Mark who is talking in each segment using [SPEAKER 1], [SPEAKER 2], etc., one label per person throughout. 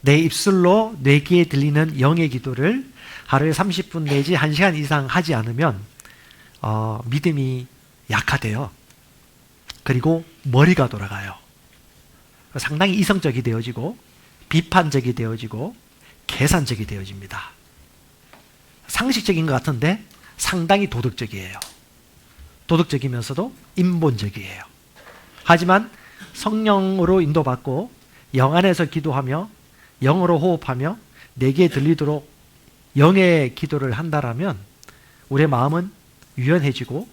[SPEAKER 1] 내 입술로 내 귀에 들리는 영의 기도를 하루에 30분 내지 1시간 이상 하지 않으면 믿음이 약화돼요. 그리고 머리가 돌아가요. 상당히 이성적이 되어지고 비판적이 되어지고 계산적이 되어집니다. 상식적인 것 같은데 상당히 도덕적이에요. 도덕적이면서도 인본적이에요. 하지만 성령으로 인도받고 영 안에서 기도하며 영으로 호흡하며 내게 들리도록 영의 기도를 한다라면 우리의 마음은 유연해지고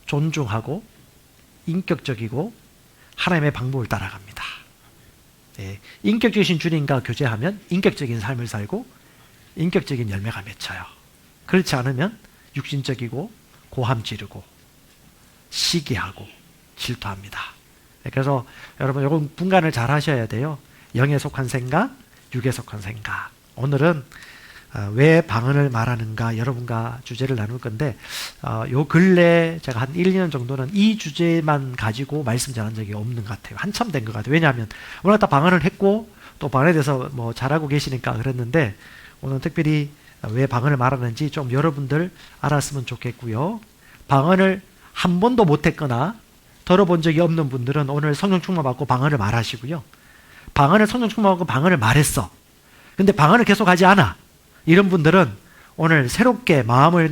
[SPEAKER 1] 존중하고 인격적이고 하나님의 방법을 따라갑니다. 네, 인격적이신 주님과 교제하면 인격적인 삶을 살고 인격적인 열매가 맺혀요. 그렇지 않으면 육신적이고 고함 지르고 시기하고 질투합니다. 네, 그래서 여러분 이건 분간을 잘 하셔야 돼요. 영에 속한 생각, 육에 속한 생각. 오늘은 왜 방언을 말하는가 여러분과 주제를 나눌 건데 요 근래 제가 한 1, 2년 정도는 이 주제만 가지고 말씀 전한 적이 없는 것 같아요. 한참 된 것 같아요. 왜냐하면 오늘 다 방언을 했고 또 방언에 대해서 뭐 잘하고 계시니까 그랬는데 오늘 특별히 왜 방언을 말하는지 좀 여러분들 알았으면 좋겠고요. 방언을 한 번도 못했거나 들어본 적이 없는 분들은 오늘 성령 충만 받고 방언을 말하시고요. 방언을 성령 충만 받고 방언을 말했어. 근데 방언을 계속 하지 않아. 이런 분들은 오늘 새롭게 마음을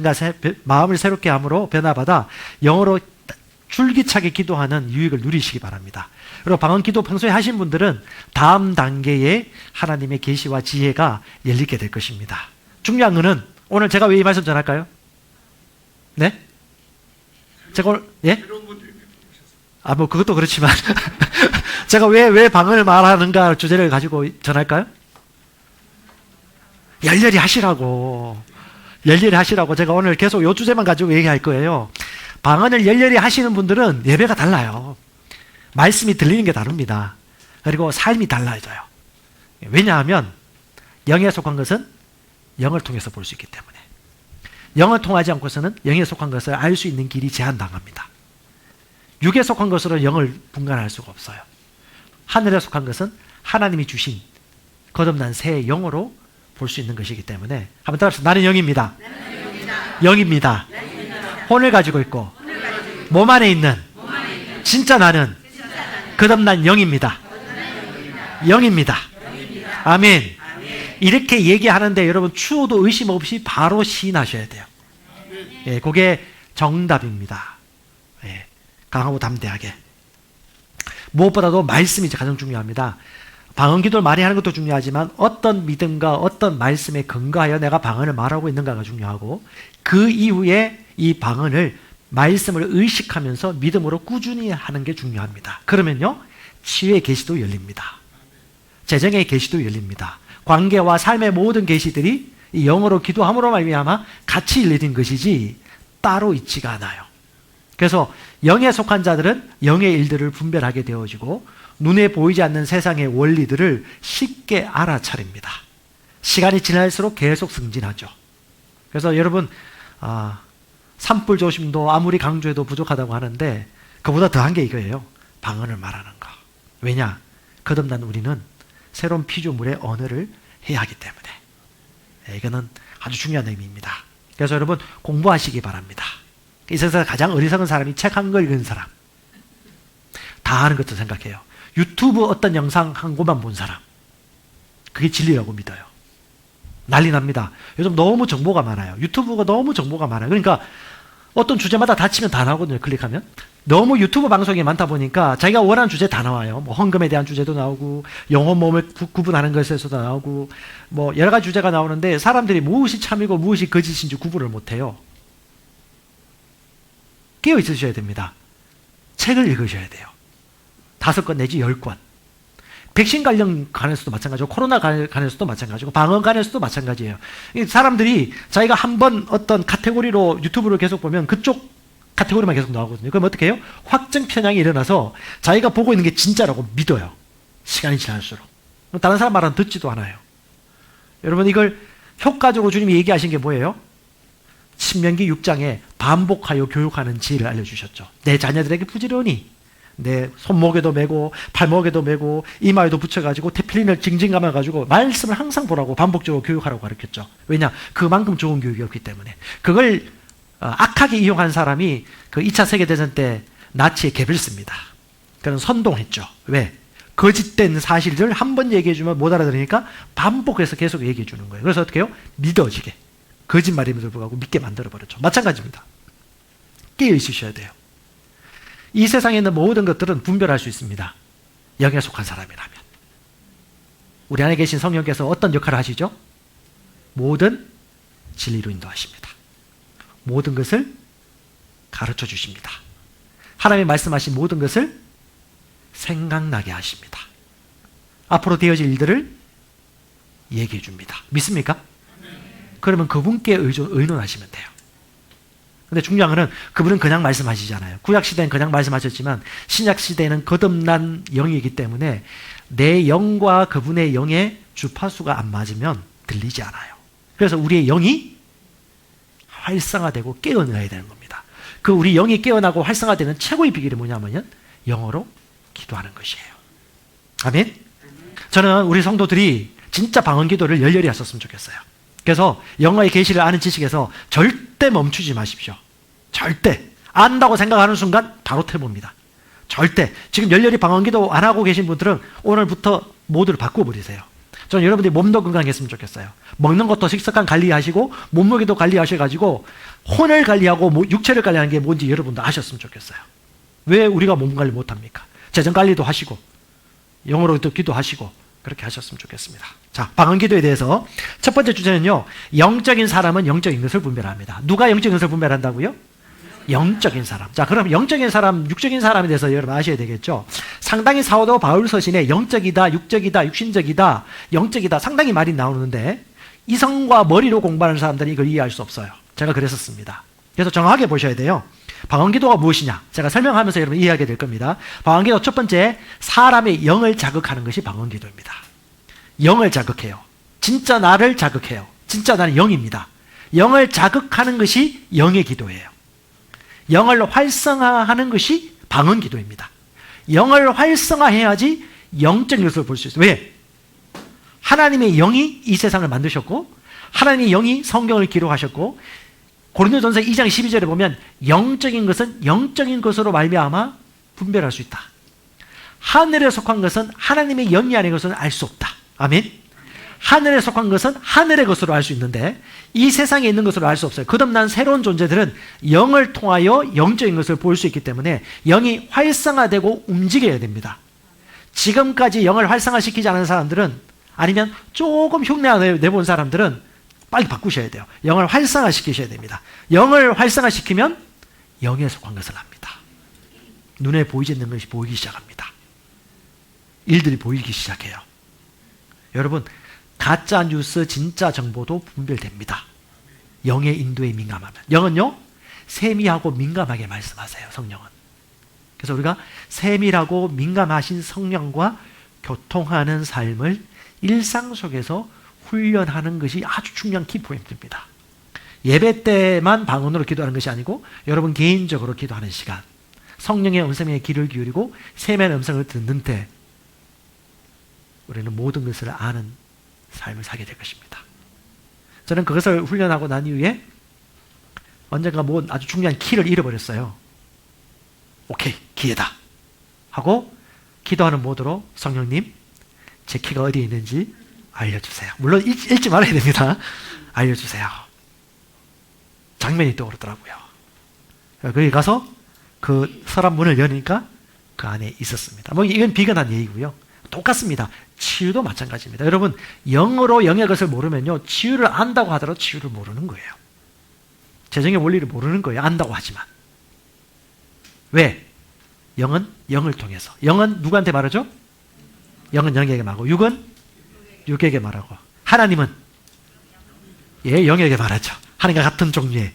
[SPEAKER 1] 새롭게 함으로 변화받아 영어로 줄기차게 기도하는 유익을 누리시기 바랍니다. 그리고 방언 기도 평소에 하신 분들은 다음 단계의 하나님의 계시와 지혜가 열리게 될 것입니다. 중요한 것은 오늘 제가 왜 이 말씀 전할까요? 네? 제가 오늘 예? 뭐 그것도 그렇지만 제가 왜 방언을 말하는가 주제를 가지고 전할까요? 열렬히 하시라고 제가 오늘 계속 이 주제만 가지고 얘기할 거예요. 방언을 열렬히 하시는 분들은 예배가 달라요. 말씀이 들리는 게 다릅니다. 그리고 삶이 달라져요. 왜냐하면 영에 속한 것은 영을 통해서 볼 수 있기 때문에 영을 통하지 않고서는 영에 속한 것을 알 수 있는 길이 제한당합니다. 육에 속한 것으로 영을 분간할 수가 없어요. 하늘에 속한 것은 하나님이 주신 거듭난 새 영으로 볼 수 있는 것이기 때문에 한번 따라서 나는 영입니다. 영입니다. 혼을 가지고 있고 몸 안에 있는 진짜 나는 거듭난 영입니다. 영입니다. 아멘. 이렇게 얘기하는데 여러분 추호도 의심 없이 바로 시인하셔야 돼요. 예, 그게 정답입니다. 예, 강하고 담대하게. 무엇보다도 말씀이 가장 중요합니다. 방언 기도를 많이 하는 것도 중요하지만 어떤 믿음과 어떤 말씀에 근거하여 내가 방언을 말하고 있는가가 중요하고 그 이후에 이 방언을 말씀을 의식하면서 믿음으로 꾸준히 하는 게 중요합니다. 그러면요 치유의 계시도 열립니다. 재정의 계시도 열립니다. 관계와 삶의 모든 계시들이 이 영어로 기도함으로 말미암아 같이 열리는 것이지 따로 있지가 않아요. 그래서 영에 속한 자들은 영의 일들을 분별하게 되어지고 눈에 보이지 않는 세상의 원리들을 쉽게 알아차립니다. 시간이 지날수록 계속 승진하죠. 그래서 여러분 산불 조심도 아무리 강조해도 부족하다고 하는데 그보다 더한 게 이거예요. 방언을 말하는 거. 왜냐? 거듭난 우리는 새로운 피조물의 언어를 해야 하기 때문에 이거는 아주 중요한 의미입니다. 그래서 여러분 공부하시기 바랍니다. 이 세상에서 가장 어리석은 사람이 책 한 거 읽은 사람. 다 아는 것도 생각해요. 유튜브 어떤 영상 한 곳만 본 사람. 그게 진리라고 믿어요. 난리 납니다. 요즘 너무 정보가 많아요. 유튜브가 너무 정보가 많아요. 그러니까 어떤 주제마다 다 치면 다 나오거든요. 클릭하면. 너무 유튜브 방송이 많다 보니까 자기가 원하는 주제 다 나와요. 뭐 헌금에 대한 주제도 나오고 영혼 몸을 구분하는 것에서도 나오고 뭐 여러 가지 주제가 나오는데 사람들이 무엇이 참이고 무엇이 거짓인지 구분을 못해요. 깨어 있으셔야 됩니다. 책을 읽으셔야 돼요. 5권 내지 10권. 백신 관련해서도 마찬가지고 코로나 관련해서도 마찬가지고 방언 관련해서도 마찬가지예요. 사람들이 자기가 한번 어떤 카테고리로 유튜브를 계속 보면 그쪽 카테고리만 계속 나오거든요. 그럼 어떻게 해요? 확증 편향이 일어나서 자기가 보고 있는 게 진짜라고 믿어요. 시간이 지날수록. 다른 사람 말은 듣지도 않아요. 여러분 이걸 효과적으로 주님이 얘기하신 게 뭐예요? 신명기 6장에 반복하여 교육하는 지혜를 알려주셨죠. 내 자녀들에게 부지런히 내 손목에도 메고 팔목에도 메고 이마에도 붙여가지고 테필린을 징징 감아가지고 말씀을 항상 보라고 반복적으로 교육하라고 가르쳤죠. 왜냐? 그만큼 좋은 교육이었기 때문에. 그걸 악하게 이용한 사람이 그 2차 세계대전 때 나치의 게벨스입니다. 그는 선동했죠. 왜? 거짓된 사실을 한 번 얘기해주면 못 알아들으니까 반복해서 계속 얘기해주는 거예요. 그래서 어떻게 해요? 믿어지게. 거짓말임에도 불구하고 믿게 만들어버렸죠. 마찬가지입니다. 깨어있으셔야 돼요. 이 세상에 있는 모든 것들은 분별할 수 있습니다. 영에 속한 사람이라면. 우리 안에 계신 성령께서 어떤 역할을 하시죠? 모든 진리로 인도하십니다. 모든 것을 가르쳐 주십니다. 하나님이 말씀하신 모든 것을 생각나게 하십니다. 앞으로 되어질 일들을 얘기해 줍니다. 믿습니까? 그러면 그분께 의논하시면 돼요. 근데 중요한 거는 그분은 그냥 말씀하시잖아요. 구약시대는 그냥 말씀하셨지만 신약시대는 거듭난 영이기 때문에 내 영과 그분의 영의 주파수가 안 맞으면 들리지 않아요. 그래서 우리의 영이 활성화되고 깨어나야 되는 겁니다. 그 우리 영이 깨어나고 활성화되는 최고의 비결이 뭐냐면 영어로 기도하는 것이에요. 아멘? 저는 우리 성도들이 진짜 방언 기도를 열렬히 하셨으면 좋겠어요. 그래서 영어의 계시를 아는 지식에서 절대 멈추지 마십시오. 절대. 안다고 생각하는 순간 바로 태봅니다. 절대. 지금 열렬히 방언 기도 안 하고 계신 분들은 오늘부터 모두를 바꿔버리세요. 저는 여러분들이 몸도 건강했으면 좋겠어요. 먹는 것도 식습관 관리하시고 몸무게도 관리하셔가지고 혼을 관리하고 육체를 관리하는 게 뭔지 여러분도 아셨으면 좋겠어요. 왜 우리가 몸 관리 못합니까? 재정 관리도 하시고 영어로도 기도하시고 그렇게 하셨으면 좋겠습니다. 자, 방언 기도에 대해서 첫 번째 주제는요. 영적인 사람은 영적인 것을 분별합니다. 누가 영적인 것을 분별한다고요? 영적인 사람. 자, 그럼 영적인 사람, 육적인 사람에 대해서 여러분 아셔야 되겠죠. 상당히 사도 바울 서신에 영적이다, 육적이다, 육신적이다, 영적이다 상당히 말이 나오는데 이성과 머리로 공부하는 사람들이 이걸 이해할 수 없어요. 제가 그랬었습니다. 그래서 정확하게 보셔야 돼요. 방언기도가 무엇이냐? 제가 설명하면서 여러분 이해하게 될 겁니다. 방언기도 첫 번째, 사람의 영을 자극하는 것이 방언기도입니다. 영을 자극해요. 진짜 나를 자극해요. 진짜 나는 영입니다. 영을 자극하는 것이 영의 기도예요. 영을 활성화하는 것이 방언기도입니다. 영을 활성화해야지 영적인 것을 볼 수 있어요. 왜? 하나님의 영이 이 세상을 만드셨고 하나님의 영이 성경을 기록하셨고 고린도전서 2장 12절에 보면 영적인 것은 영적인 것으로 말미암아 분별할 수 있다. 하늘에 속한 것은 하나님의 영이 아닌 것은 알 수 없다. 아멘. 하늘에 속한 것은 하늘의 것으로 알 수 있는데 이 세상에 있는 것으로 알 수 없어요. 거듭난 새로운 존재들은 영을 통하여 영적인 것을 볼 수 있기 때문에 영이 활성화되고 움직여야 됩니다. 지금까지 영을 활성화시키지 않은 사람들은 아니면 조금 흉내 내본 사람들은 빨리 바꾸셔야 돼요. 영을 활성화시키셔야 됩니다. 영을 활성화시키면 영에 속한 것을 압니다. 눈에 보이지 않는 것이 보이기 시작합니다. 일들이 보이기 시작해요. 여러분, 가짜 뉴스, 진짜 정보도 분별됩니다. 영의 인도에 민감하면. 영은요, 세미하고 민감하게 말씀하세요, 성령은. 그래서 우리가 세밀하고 민감하신 성령과 교통하는 삶을 일상 속에서 훈련하는 것이 아주 중요한 키포인트입니다. 예배 때만 방언으로 기도하는 것이 아니고 여러분 개인적으로 기도하는 시간, 성령의 음성에 귀를 기울이고 세미한 음성을 듣는 때 우리는 모든 것을 아는 삶을 살게 될 것입니다. 저는 그것을 훈련하고 난 이후에 언젠가 뭐 아주 중요한 키를 잃어버렸어요. 오케이, 기회다 하고 기도하는 모드로 성령님, 제 키가 어디에 있는지 알려주세요. 물론 읽지 말아야 됩니다. 알려주세요. 장면이 떠오르더라고요. 거기 가서 그 서랍 문을 여니까 그 안에 있었습니다. 뭐 이건 비근한 얘기고요. 똑같습니다. 치유도 마찬가지입니다. 여러분, 영어로 영의 것을 모르면요, 치유를 안다고 하더라도 치유를 모르는 거예요. 재정의 원리를 모르는 거예요. 안다고 하지만. 왜? 영은 영을 통해서. 영은 누구한테 말하죠? 영은 영에게 말하고 육은 육에게 말하고 하나님은 예, 영에게 말하죠. 하나님과 같은 종류의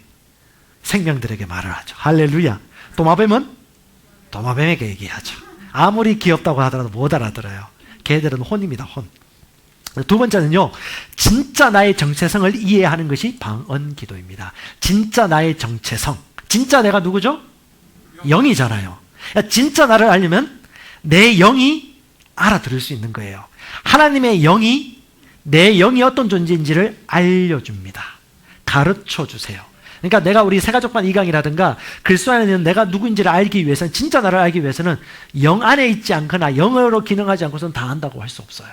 [SPEAKER 1] 생명들에게 말을 하죠. 할렐루야. 도마뱀은 도마뱀에게 얘기하죠. 아무리 귀엽다고 하더라도 못 알아들어요. 걔들은 혼입니다. 혼. 두 번째는요, 진짜 나의 정체성을 이해하는 것이 방언 기도입니다. 진짜 나의 정체성. 진짜 내가 누구죠? 영이잖아요. 진짜 나를 알려면 내 영이 알아들을 수 있는 거예요. 하나님의 영이 내 영이 어떤 존재인지를 알려줍니다. 가르쳐 주세요. 그러니까 내가 우리 새가족반 2강이라든가 그리스도 안에 있는 내가 누구인지를 알기 위해서는, 진짜 나를 알기 위해서는 영 안에 있지 않거나 영으로 기능하지 않고서는 다 안다고 할 수 없어요.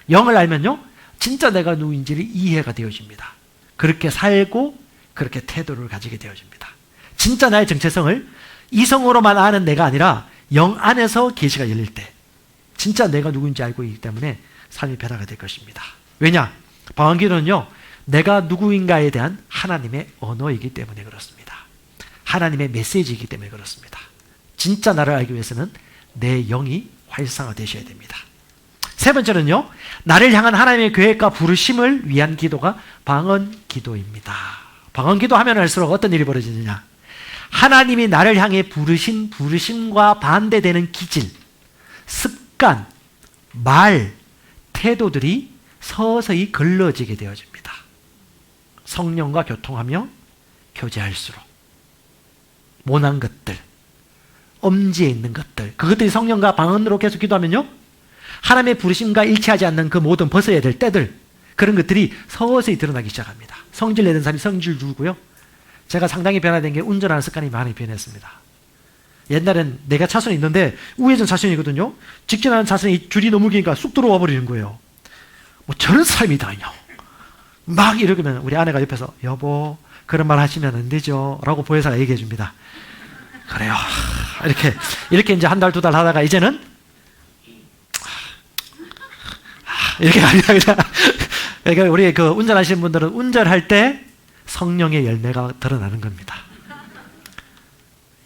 [SPEAKER 1] 영을 알면요, 진짜 내가 누구인지를 이해가 되어집니다. 그렇게 살고 그렇게 태도를 가지게 되어집니다. 진짜 나의 정체성을 이성으로만 아는 내가 아니라 영 안에서 계시가 열릴 때 진짜 내가 누구인지 알고 있기 때문에 삶이 변화가 될 것입니다. 왜냐? 방언기도는요, 내가 누구인가에 대한 하나님의 언어이기 때문에 그렇습니다. 하나님의 메시지이기 때문에 그렇습니다. 진짜 나를 알기 위해서는 내 영이 활성화되셔야 됩니다. 세 번째는요, 나를 향한 하나님의 계획과 부르심을 위한 기도가 방언기도입니다. 방언기도 하면 할수록 어떤 일이 벌어지느냐? 하나님이 나를 향해 부르신 부르심과 반대되는 기질, 습관, 말, 태도들이 서서히 걸러지게 되어집니다. 성령과 교통하며 교제할수록 모난 것들, 엄지에 있는 것들, 그것들이 성령과 방언으로 계속 기도하면요, 하나님의 부르심과 일치하지 않는 그 모든 벗어야 될 때들, 그런 것들이 서서히 드러나기 시작합니다. 성질 내는 사람이 성질 누구고요. 제가 상당히 변화된 게 운전하는 습관이 많이 변했습니다. 옛날엔 내가 차선이 있는데 우회전 차선이거든요. 직진하는 차선이 줄이 너무 기니까 쑥 들어와 버리는 거예요. 뭐 저런 사람이 다 있냐. 막 이러면 우리 아내가 옆에서 여보 그런 말 하시면 안 되죠 라고 보혜사가 얘기해 줍니다. 그래요. 이렇게 이제 한 달, 두 달 하다가 이제는 이렇게 아니라 그냥 그러니까 우리 그 운전하시는 분들은 운전할 때 성령의 열매가 드러나는 겁니다.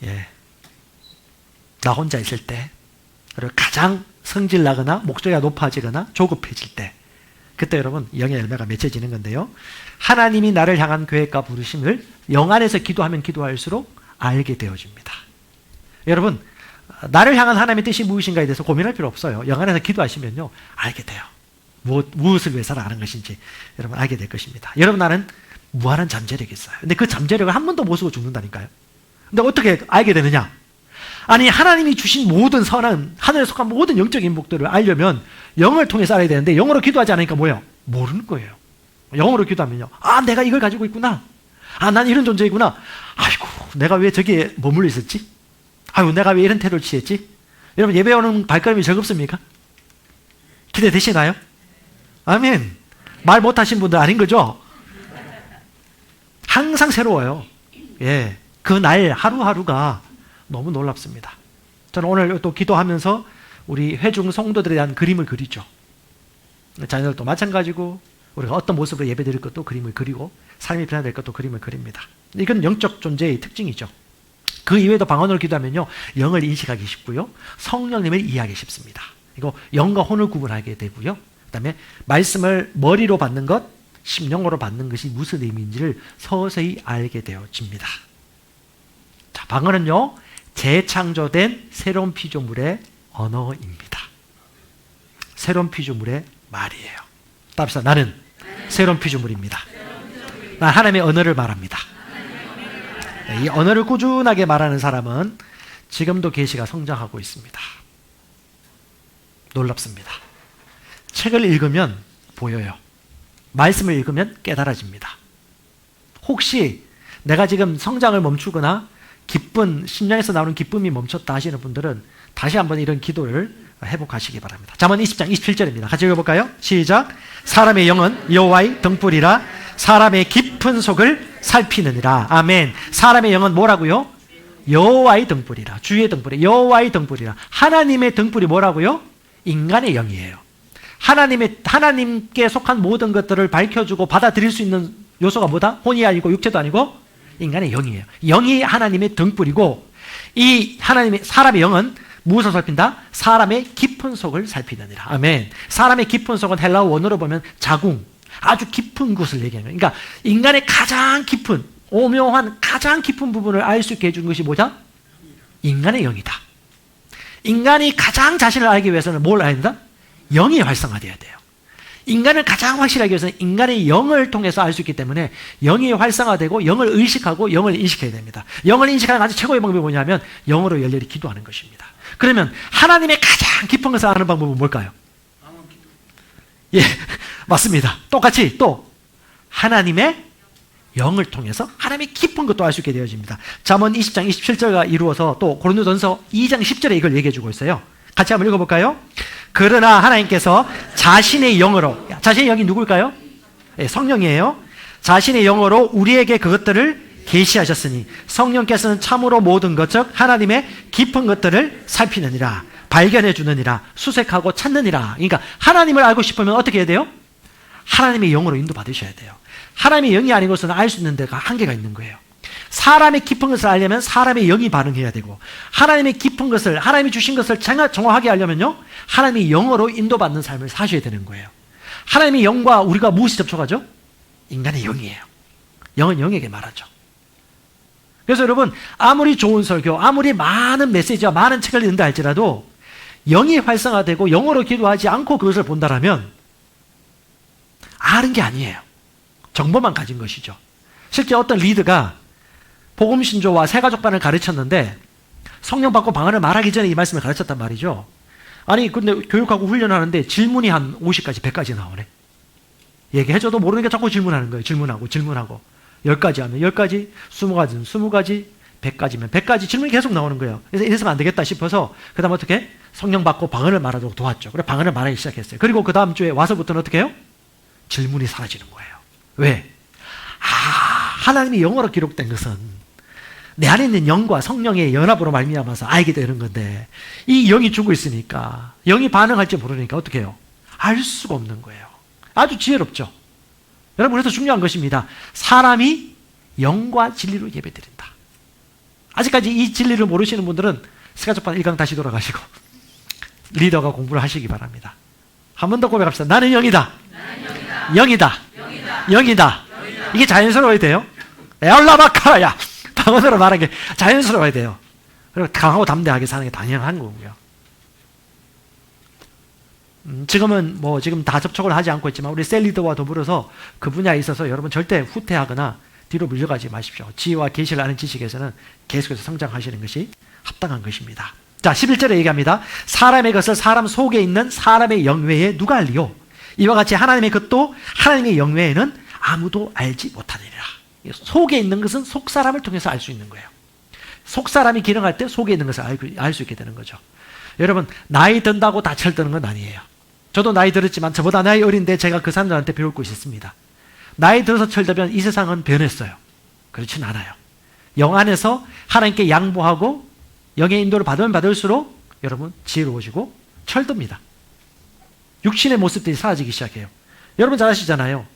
[SPEAKER 1] 예. 나 혼자 있을 때, 그리고 가장 성질 나거나 목소리가 높아지거나 조급해질 때, 그때 여러분 영의 열매가 맺혀지는 건데요. 하나님이 나를 향한 계획과 부르심을 영 안에서 기도하면 기도할수록 알게 되어집니다. 여러분, 나를 향한 하나님의 뜻이 무엇인가에 대해서 고민할 필요 없어요. 영 안에서 기도하시면요, 알게 돼요. 무엇을 위해서 하는 것인지 여러분 알게 될 것입니다. 여러분, 나는 무한한 잠재력이 있어요. 근데 그 잠재력을 한 번도 못 쓰고 죽는다니까요. 근데 어떻게 알게 되느냐? 아니, 하나님이 주신 모든 선한, 하늘에 속한 모든 영적인 인복들을 알려면 영을 통해서 알아야 되는데, 영어로 기도하지 않으니까 뭐예요? 모르는 거예요. 영어로 기도하면요, 아, 내가 이걸 가지고 있구나. 아, 난 이런 존재이구나. 아이고, 내가 왜 저기에 머물러 있었지? 아이고, 내가 왜 이런 태도를 취했지? 여러분, 예배 오는 발걸음이 즐겁습니까? 기대되시나요? 아멘. 말 못하신 분들 아닌 거죠? 항상 새로워요. 예. 그 날 하루하루가 너무 놀랍습니다. 저는 오늘 또 기도하면서 우리 회중 성도들에 대한 그림을 그리죠. 자녀들도 마찬가지고, 우리가 어떤 모습으로 예배 드릴 것도 그림을 그리고, 삶이 변화될 것도 그림을 그립니다. 이건 영적 존재의 특징이죠. 그 이외에도 방언으로 기도하면요, 영을 인식하기 쉽고요, 성령님을 이해하기 쉽습니다. 이거 영과 혼을 구분하게 되고요, 그 다음에 말씀을 머리로 받는 것, 심령으로 받는 것이 무슨 의미인지를 서서히 알게 되어집니다. 자, 방언은요, 재창조된 새로운 피조물의 언어입니다. 새로운 피조물의 말이에요. 답시다. 나는 새로운 피조물입니다. 난 하나님의 언어를 말합니다. 이 언어를 꾸준하게 말하는 사람은 지금도 계시가 성장하고 있습니다. 놀랍습니다. 책을 읽으면 보여요. 말씀을 읽으면 깨달아집니다. 혹시 내가 지금 성장을 멈추거나 기쁜, 심령에서 나오는 기쁨이 멈췄다 하시는 분들은 다시 한번 이런 기도를 회복하시기 바랍니다. 잠언 20장 27절입니다. 같이 읽어볼까요? 시작. 사람의 영은 여호와의 등불이라 사람의 깊은 속을 살피느니라. 아멘. 사람의 영은 뭐라고요? 여호와의 등불이라. 주의 등불이 여호와의 등불이라. 하나님의 등불이 뭐라고요? 인간의 영이에요. 하나님께 속한 모든 것들을 밝혀주고 받아들일 수 있는 요소가 뭐다? 혼이 아니고 육체도 아니고 인간의 영이에요. 영이 하나님의 등불이고, 이 사람의 영은 무엇을 살핀다? 사람의 깊은 속을 살피느니라. 아멘. 사람의 깊은 속은 헬라어 원어로 보면 자궁, 아주 깊은 곳을 얘기하는 거예요. 그러니까 인간의 가장 깊은, 오묘한 가장 깊은 부분을 알 수 있게 해주는 것이 뭐다? 인간의 영이다. 인간이 가장 자신을 알기 위해서는 뭘 알아야 된다? 영이 활성화되어야 돼요. 인간을 가장 확실하게 위해서는 인간의 영을 통해서 알 수 있기 때문에 영이 활성화되고 영을 의식하고 영을 인식해야 됩니다. 영을 인식하는 아주 최고의 방법이 뭐냐면 영으로 열렬히 기도하는 것입니다. 그러면 하나님의 가장 깊은 것을 아는 방법은 뭘까요? 예, 맞습니다. 똑같이 또 하나님의 영을 통해서 하나님의 깊은 것도 알 수 있게 되어집니다. 잠언 20장 27절과 이루어서 또 고린도전서 2장 10절에 이걸 얘기해 주고 있어요. 같이 한번 읽어볼까요? 그러나 하나님께서 자신의 영으로, 자신의 영이 누굴까요? 네, 성령이에요. 자신의 영으로 우리에게 그것들을 계시하셨으니 성령께서는 참으로 모든 것, 즉 하나님의 깊은 것들을 살피느니라, 발견해 주느니라, 수색하고 찾느니라. 그러니까 하나님을 알고 싶으면 어떻게 해야 돼요? 하나님의 영으로 인도받으셔야 돼요. 하나님의 영이 아닌 것은 알 수 있는 데가 한계가 있는 거예요. 사람의 깊은 것을 알려면 사람의 영이 반응해야 되고, 하나님의 깊은 것을, 하나님이 주신 것을 정확하게 알려면요, 하나님의 영으로 인도받는 삶을 사셔야 되는 거예요. 하나님의 영과 우리가 무엇이 접촉하죠? 인간의 영이에요. 영은 영에게 말하죠. 그래서 여러분, 아무리 좋은 설교, 아무리 많은 메시지와 많은 책을 읽는다 할지라도 영이 활성화되고 영어로 기도하지 않고 그것을 본다라면 아는 게 아니에요. 정보만 가진 것이죠. 실제 어떤 리더가 복음신조와 새가족반을 가르쳤는데 성령 받고 방언을 말하기 전에 이 말씀을 가르쳤단 말이죠. 아니 근데 교육하고 훈련하는데 질문이 한 50가지 100가지 나오네. 얘기해줘도 모르는 게 자꾸 질문하는 거예요. 질문하고 10가지 하면 10가지, 20가지는 20가지, 100가지면 100가지 질문이 계속 나오는 거예요. 그래서 이래서는 안 되겠다 싶어서 그 다음 어떻게? 성령 받고 방언을 말하도록 도왔죠. 그래 방언을 말하기 시작했어요. 그리고 그 다음 주에 와서부터는 어떻게 해요? 질문이 사라지는 거예요. 왜? 하나님이 영어로 기록된 것은 내 안에 있는 영과 성령의 연합으로 말미암아서 알게 되는 건데 이 영이 죽어 있으니까 영이 반응할지 모르니까 어떻게 해요? 알 수가 없는 거예요. 아주 지혜롭죠. 여러분 그래서 중요한 것입니다. 사람이 영과 진리로 예배드린다. 아직까지 이 진리를 모르시는 분들은 스가족반 1강 다시 돌아가시고 리더가 공부를 하시기 바랍니다. 한 번 더 고백합시다. 나는 영이다. 영이다. 영이다. 이게 자연스러워야 돼요. 에올라바카야 방언으로 말하는 게 자연스러워야 돼요. 그리고 강하고 담대하게 사는 게 당연한 거고요. 지금은 지금 다 접촉을 하지 않고 있지만 우리 셀리더와 더불어서 그 분야에 있어서 여러분 절대 후퇴하거나 뒤로 물려가지 마십시오. 지혜와 계시를 아는 지식에서는 계속해서 성장하시는 것이 합당한 것입니다. 자, 11절에 얘기합니다. 사람의 것을 사람 속에 있는 사람의 영 외에 누가 알리요? 이와 같이 하나님의 것도 하나님의 영 외에는 아무도 알지 못하느니라. 속에 있는 것은 속 사람을 통해서 알 수 있는 거예요. 속 사람이 기능할 때 속에 있는 것을 알 수 있게 되는 거죠. 여러분 나이 든다고 다 철드는 건 아니에요. 저도 나이 들었지만 저보다 나이 어린데 제가 그 사람들한테 배울 것이 있습니다. 나이 들어서 철들면 이 세상은 변했어요. 그렇진 않아요. 영 안에서 하나님께 양보하고 영의 인도를 받으면 받을수록 여러분 지혜로워지고 철듭니다. 육신의 모습들이 사라지기 시작해요. 여러분 잘 아시잖아요.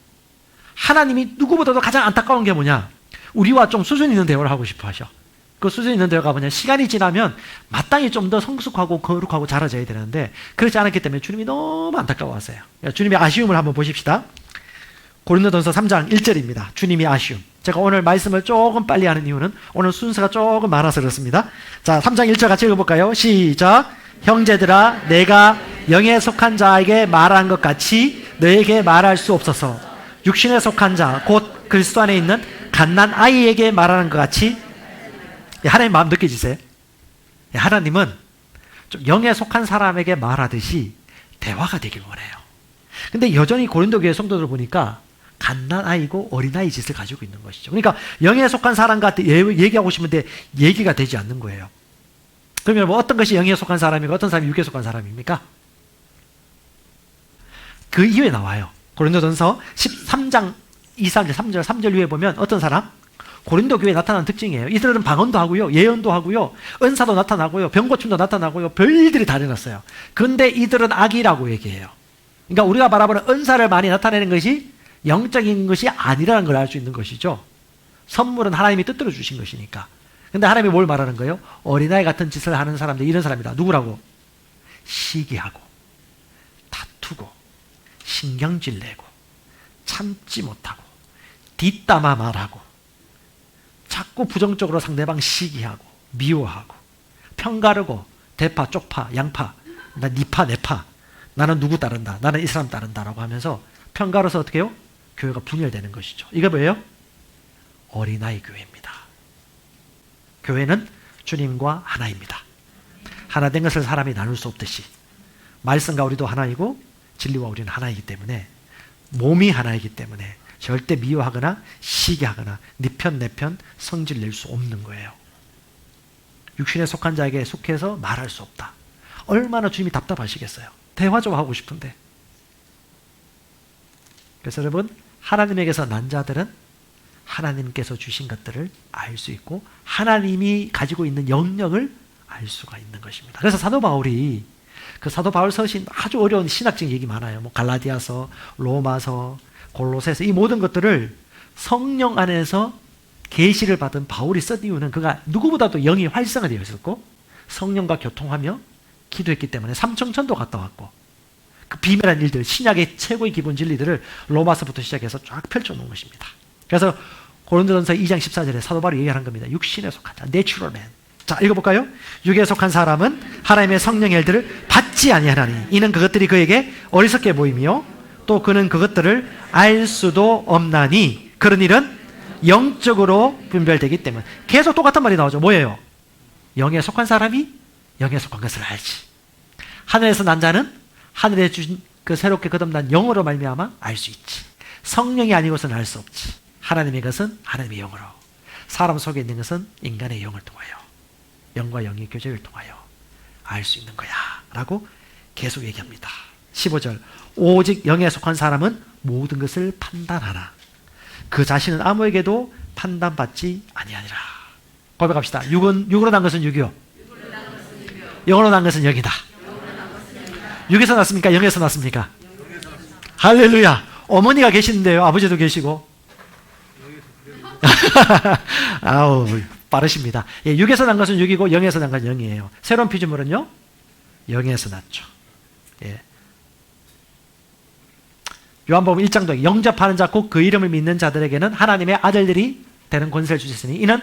[SPEAKER 1] 하나님이 누구보다도 가장 안타까운 게 뭐냐? 우리와 좀 수준 있는 대화를 하고 싶어 하셔. 그 수준 있는 대화가 뭐냐? 시간이 지나면 마땅히 좀 더 성숙하고 거룩하고 자라져야 되는데 그렇지 않았기 때문에 주님이 너무 안타까워하세요. 주님의 아쉬움을 한번 보십시다. 고린도전서 3장 1절입니다. 주님이 아쉬움. 제가 오늘 말씀을 조금 빨리 하는 이유는 오늘 순서가 조금 많아서 그렇습니다. 자, 3장 1절 같이 읽어볼까요? 시작. 형제들아 내가 영에 속한 자에게 말한 것 같이 너에게 말할 수 없어서 육신에 속한 자 곧 그리스도 안에 있는 갓난 아이에게 말하는 것 같이. 하나님 마음 느껴지세요? 하나님은 좀 영에 속한 사람에게 말하듯이 대화가 되길 원해요. 근데 여전히 고린도 교회 성도들 보니까 갓난아이고 어린아이 짓을 가지고 있는 것이죠. 그러니까 영에 속한 사람과 얘기하고 싶은데 얘기가 되지 않는 거예요. 그러면 뭐 어떤 것이 영에 속한 사람이고 어떤 사람이 육에 속한 사람입니까? 그 이후에 나와요. 고린도전서 13장 2, 3절 3절 위에 보면 어떤 사람? 고린도 교회에 나타나는 특징이에요. 이들은 방언도 하고요, 예언도 하고요, 은사도 나타나고요, 병고침도 나타나고요, 별일들이 다 일어났어요. 그런데 이들은 악이라고 얘기해요. 그러니까 우리가 바라보는 은사를 많이 나타내는 것이 영적인 것이 아니라는 걸 알 수 있는 것이죠. 선물은 하나님이 뜻대로 주신 것이니까. 근데 하나님이 뭘 말하는 거예요? 어린아이 같은 짓을 하는 사람들, 이런 사람이다. 누구라고? 시기하고 다투고 신경질 내고 참지 못하고 뒷담화 말하고 자꾸 부정적으로 상대방 시기하고 미워하고 편가르고 대파 쪽파 양파 나 니파 내파 나는 누구 따른다. 나는 이 사람 따른다라고 하면서 편가로서 어떻게 해요? 교회가 분열되는 것이죠. 이게 뭐예요? 어린아이 교회입니다. 교회는 주님과 하나입니다. 하나 된 것을 사람이 나눌 수 없듯이 말씀과 우리도 하나이고 진리와 우리는 하나이기 때문에 몸이 하나이기 때문에 절대 미워하거나 시기하거나 네 편 내 편 성질 낼 수 없는 거예요. 육신에 속한 자에게 속해서 말할 수 없다. 얼마나 주님이 답답하시겠어요. 대화 좀 하고 싶은데. 그래서 여러분 하나님에게서 난 자들은 하나님께서 주신 것들을 알 수 있고 하나님이 가지고 있는 영역을 알 수가 있는 것입니다. 그래서 사도 바울이 그 사도 바울 서신 아주 어려운 신학적 얘기 많아요. 뭐 갈라디아서, 로마서, 골로새서 이 모든 것들을 성령 안에서 계시를 받은 바울이 쓴 이유는 그가 누구보다도 영이 활성화되어 있었고 성령과 교통하며 기도했기 때문에 삼청천도 갔다 왔고 그 비밀한 일들, 신약의 최고의 기본 진리들을 로마서부터 시작해서 쫙 펼쳐놓은 것입니다. 그래서 고린도전서 2장 14절에 사도 바울이 얘기하는 겁니다. 육신에 속한 자, 내추럴 맨. 자, 읽어볼까요? 육에 속한 사람은 하나님의 성령의 일들을 받지 아니하나니 이는 그것들이 그에게 어리석게 보이며 또 그는 그것들을 알 수도 없나니 그런 일은 영적으로 분별되기 때문에 계속 똑같은 말이 나오죠. 뭐예요? 영에 속한 사람이 영에 속한 것을 알지. 하늘에서 난 자는 하늘에 주신 그 새롭게 거듭난 영으로 말미암아 알 수 있지. 성령이 아니고서는 알 수 없지. 하나님의 것은 하나님의 영으로, 사람 속에 있는 것은 인간의 영을 통하여, 영과 영의 교제를 통하여 알 수 있는 거야 라고 계속 얘기합니다. 15절 오직 영에 속한 사람은 모든 것을 판단하나 그 자신은 아무에게도 판단받지 아니하니라. 고백합시다. 육으로 난 것은 육이요, 영으로 난 것은 영이다. 육에서 났습니까? 영에서 났습니까? 할렐루야. 어머니가 계시는데요, 아버지도 계시고. 아우 빠르십니다. 예, 육에서 난 것은 육이고 영에서 난 것은 영이에요. 새로운 피조물은요 영에서 났죠. 예. 요한복음 1장도 영접하는 자 곧 그 이름을 믿는 자들에게는 하나님의 아들들이 되는 권세를 주셨으니 이는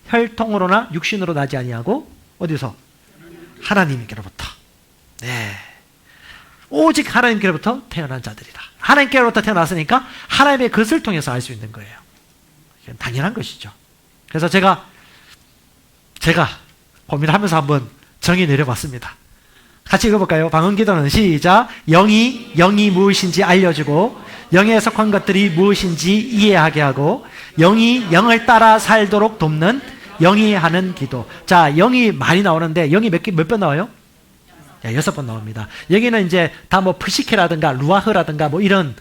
[SPEAKER 1] 혈통으로나 육신으로 나지 아니하고 어디서? 하나님께로부터. 네. 오직 하나님께로부터 태어난 자들이다. 하나님께로부터 태어났으니까 하나님의 것을 통해서 알 수 있는 거예요. 이건 당연한 것이죠. 그래서 제가 고민하면서 한번 정의 내려봤습니다. 같이 읽어볼까요? 방언기도는 시작. 영이 무엇인지 알려주고 영에 속한 것들이 무엇인지 이해하게 하고 영이 영을 따라 살도록 돕는 영이 하는 기도. 자, 영이 많이 나오는데 영이 몇 번 나와요? 6번 나옵니다. 여기는 이제 다 뭐 프시케라든가 루아흐라든가 뭐 이런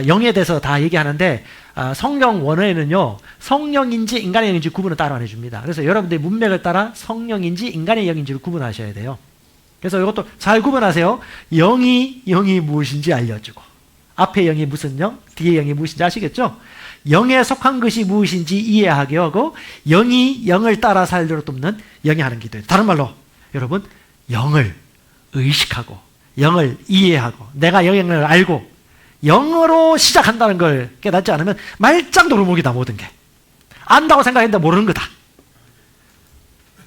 [SPEAKER 1] 영에 대해서 다 얘기하는데 성경 원어에는요 성령인지 인간의 영인지 구분을 따로 안 해줍니다. 그래서 여러분들이 문맥을 따라 성령인지 인간의 영인지를 구분하셔야 돼요. 그래서 이것도 잘 구분하세요. 영이 무엇인지 알려주고 앞에 영이 무슨 영, 뒤에 영이 무엇인지 아시겠죠? 영에 속한 것이 무엇인지 이해하게 하고 영이 영을 따라 살도록 돕는 영이 하는 기도예요. 다른 말로 여러분 영을 의식하고 영을 이해하고 내가 영을 알고 영으로 시작한다는 걸 깨닫지 않으면 말짱도루묵이다. 모든 게 안다고 생각했는데 모르는 거다.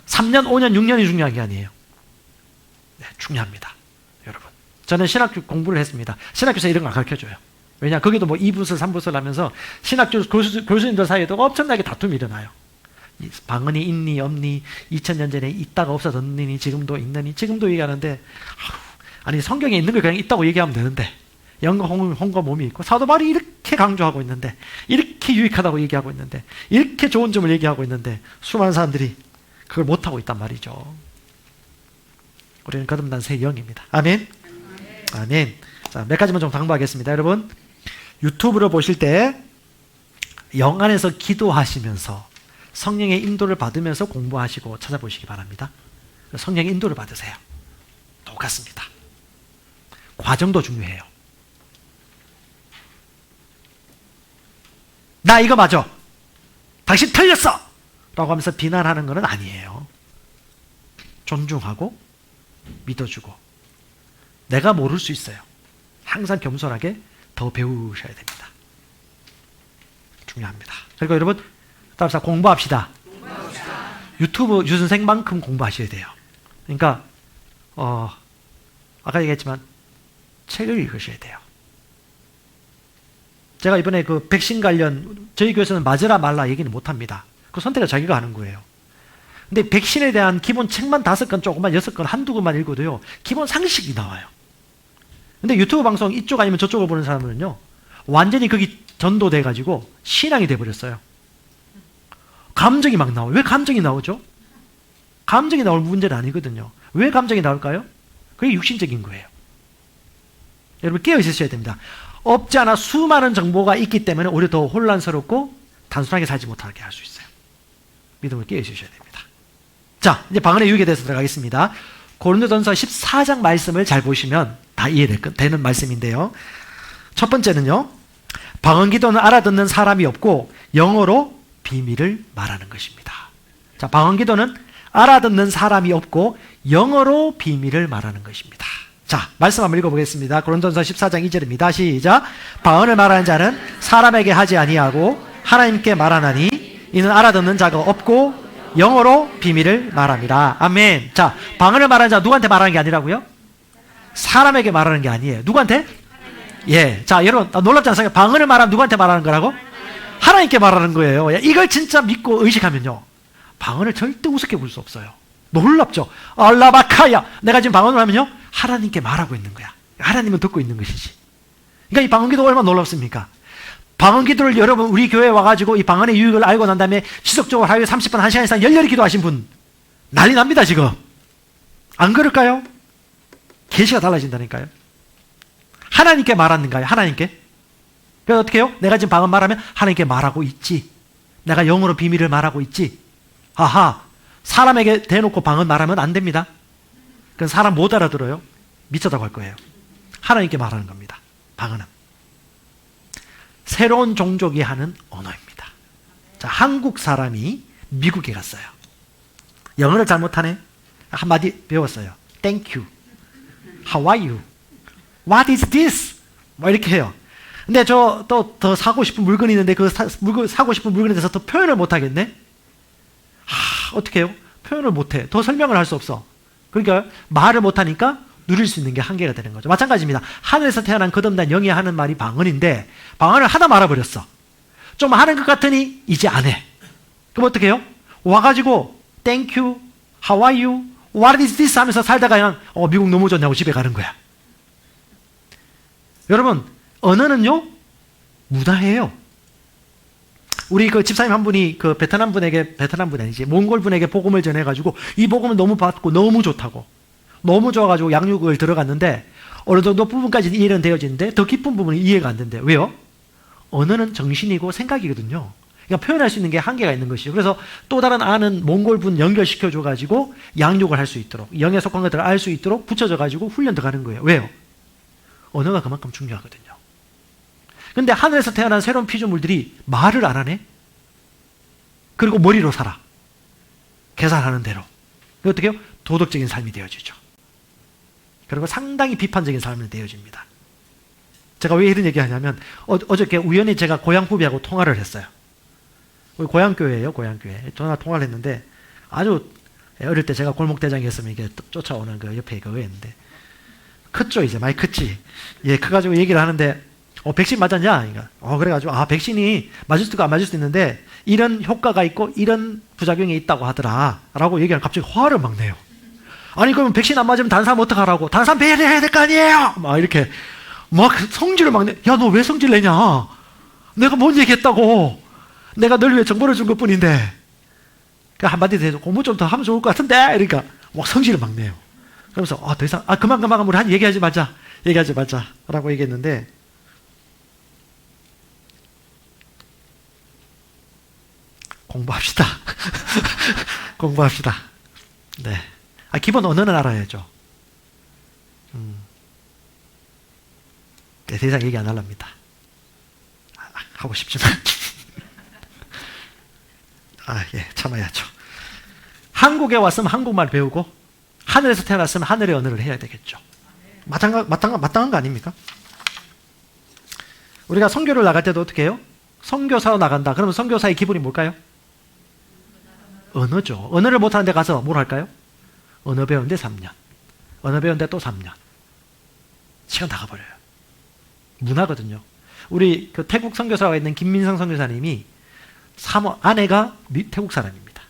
[SPEAKER 1] 3년, 5년, 6년이 중요한 게 아니에요. 네, 중요합니다. 여러분 저는 신학교 공부를 했습니다. 신학교에서 이런 걸 가르쳐줘요. 왜냐 거기도 뭐 2부설 3부설 하면서 신학교 교수님들 사이에도 엄청나게 다툼이 일어나요. 방언이 있니 없니 2000년 전에 있다가 없어졌느니 지금도 있느니 지금도 얘기하는데 아니 성경에 있는 걸 그냥 있다고 얘기하면 되는데 영과 혼과 몸이 있고 사도 바울이 이렇게 강조하고 있는데 이렇게 유익하다고 얘기하고 있는데 이렇게 좋은 점을 얘기하고 있는데 수많은 사람들이 그걸 못하고 있단 말이죠. 우리는 거듭난 새 영입니다. 아멘. 아멘. 자, 몇 가지만 좀 당부하겠습니다. 여러분 유튜브를 보실 때 영 안에서 기도하시면서 성령의 인도를 받으면서 공부하시고 찾아보시기 바랍니다. 성령의 인도를 받으세요. 똑같습니다. 과정도 중요해요. 나 이거 맞아. 당신 틀렸어. 라고 하면서 비난하는 것은 아니에요. 존중하고 믿어주고 내가 모를 수 있어요. 항상 겸손하게 더 배우셔야 됩니다. 중요합니다. 그리고 여러분 따라서 공부합시다. 유튜브 유선생만큼 공부하셔야 돼요. 그러니까 아까 얘기했지만 책을 읽으셔야 돼요. 제가 이번에 그 백신 관련 저희 교회에서는 맞으라 말라 얘기는 못합니다. 그 선택을 자기가 하는 거예요. 근데 백신에 대한 기본 책만 5권, 조금만 6권, 한두 권만 읽어도요, 기본 상식이 나와요. 근데 유튜브 방송 이쪽 아니면 저쪽을 보는 사람은요, 완전히 거기 전도돼가지고 신앙이 돼버렸어요. 감정이 막 나와요. 왜 감정이 나오죠? 감정이 나올 문제는 아니거든요. 왜 감정이 나올까요? 그게 육신적인 거예요. 여러분 깨어 있으셔야 됩니다. 없지 않아 수많은 정보가 있기 때문에 오히려 더 혼란스럽고 단순하게 살지 못하게 할 수 있어요. 믿음을 깨어 있으셔야 됩니다. 자, 이제 방언의 유익에 대해서 들어가겠습니다. 고린도전서 14장 말씀을 잘 보시면 다 이해되는 말씀인데요. 첫 번째는요, 방언 기도는 알아듣는 사람이 없고 영어로 비밀을 말하는 것입니다. 자, 방언 기도는 알아듣는 사람이 없고 영어로 비밀을 말하는 것입니다. 자, 말씀 한번 읽어보겠습니다. 고린도전서 14장 2절입니다. 시작. 방언을 말하는 자는 사람에게 하지 아니하고 하나님께 말하나니 이는 알아듣는 자가 없고 영어로 비밀을 말합니다. 아멘. 자, 방언을 말하는 자 누구한테 말하는 게 아니라고요? 사람에게 말하는 게 아니에요. 누구한테? 예. 자, 여러분 놀랍지 않습니까? 방언을 말하면 누구한테 말하는 거라고? 하나님께 말하는 거예요. 이걸 진짜 믿고 의식하면요, 방언을 절대 우습게 볼 수 없어요. 놀랍죠? 알라바카야. 내가 지금 방언을 하면요, 하나님께 말하고 있는 거야. 하나님은 듣고 있는 것이지. 그러니까 이 방언 기도가 얼마나 놀랍습니까? 방언 기도를 여러분 우리 교회에 와가지고 이 방언의 유익을 알고 난 다음에 지속적으로 하루에 30분, 1시간 이상 열렬히 기도하신 분 난리 납니다 지금. 안 그럴까요? 계시가 달라진다니까요. 하나님께 말하는가요? 하나님께? 그래서 어떻게 해요? 내가 지금 방언 말하면 하나님께 말하고 있지. 내가 영어로 비밀을 말하고 있지. 아하, 사람에게 대놓고 방언 말하면 안 됩니다. 그건 사람 못 알아들어요. 미쳤다고 할 거예요. 하나님께 말하는 겁니다. 방언은 새로운 종족이 하는 언어입니다. 자, 한국 사람이 미국에 갔어요. 영어를 잘못하네. 한마디 배웠어요. Thank you. How are you? What is this? 뭐 이렇게 해요. 근데 저 또 더 사고 싶은 물건이 있는데 그 사고 싶은 물건에 대해서 더 표현을 못 하겠네. 어떻게 해요? 표현을 못 해. 더 설명을 할 수 없어. 그러니까 말을 못 하니까 누릴 수 있는 게 한계가 되는 거죠. 마찬가지입니다. 하늘에서 태어난 거듭난 영이 하는 말이 방언인데 방언을 하다 말아버렸어. 좀 하는 것 같으니 이제 안 해. 그럼 어떻게 해요? 와가지고 Thank you, How are you, What is this 하면서 살다가 그냥 미국 너무 좋냐고 집에 가는 거야. 여러분, 언어는요 무다해요. 우리 그 집사님 한 분이 그 베트남 분이 아니지, 몽골 분에게 복음을 전해가지고 이 복음을 너무 받고 너무 좋다고, 너무 좋아가지고 양육을 들어갔는데 어느 정도 부분까지는 이해는 되어지는데 더 깊은 부분은 이해가 안 된대. 왜요? 언어는 정신이고 생각이거든요. 그러니까 표현할 수 있는 게 한계가 있는 것이죠. 그래서 또 다른 아는 몽골 분 연결시켜줘가지고 양육을 할 수 있도록, 영에 속한 것들을 알 수 있도록 붙여줘가지고 훈련 들어가는 거예요. 왜요? 언어가 그만큼 중요하거든요. 근데 하늘에서 태어난 새로운 피조물들이 말을 안 하네? 그리고 머리로 살아. 계산하는 대로. 어떻게 해요? 도덕적인 삶이 되어지죠. 그리고 상당히 비판적인 삶이 되어집니다. 제가 왜 이런 얘기 하냐면, 어저께 우연히 제가 고향 후배하고 통화를 했어요. 우리 고향교회예요, 고향교회. 전화 통화를 했는데, 아주 어릴 때 제가 골목대장이었으면 이게 쫓아오는 그 옆에 그거 했는데, 컸죠, 이제. 많이 컸지. 예, 커가지고 얘기를 하는데, 백신 맞았냐? 그러니까, 그래가지고, 백신이 맞을 수도 있고 안 맞을 수도 있는데, 이런 효과가 있고, 이런 부작용이 있다고 하더라. 라고 얘기하면 갑자기 화를 막 내요. 아니, 그러면 백신 안 맞으면 다른 사람 어떡하라고? 다른 사람 배려해야 될 거 아니에요? 막 이렇게, 막 성질을 막 내. 야, 너 왜 성질 내냐? 내가 뭔 얘기 했다고? 내가 널 위해 정보를 준 것 뿐인데. 그 한마디도 해서 공부 좀 더 하면 좋을 것 같은데? 그러니까, 막 성질을 막 내요. 그러면서, 더 이상, 그만, 우리 얘기하지 말자. 라고 얘기했는데, 공부합시다. 공부합시다. 네. 기본 언어는 알아야죠. 네, 더 이상 얘기 안 하랍니다. 하고 싶지만. 예, 참아야죠. 한국에 왔으면 한국말 배우고, 하늘에서 태어났으면 하늘의 언어를 해야 되겠죠. 마땅한 거 아닙니까? 우리가 선교를 나갈 때도 어떻게 해요? 선교사로 나간다. 그러면 선교사의 기본이 뭘까요? 언어죠. 언어를 못하는 데 가서 뭘 할까요? 언어 배우는데 3년. 언어 배우는데 또 3년. 시간 다 가버려요. 문화거든요. 우리 그 태국 선교사가 있는 김민성 선교사님이 아내가 태국 사람입니다.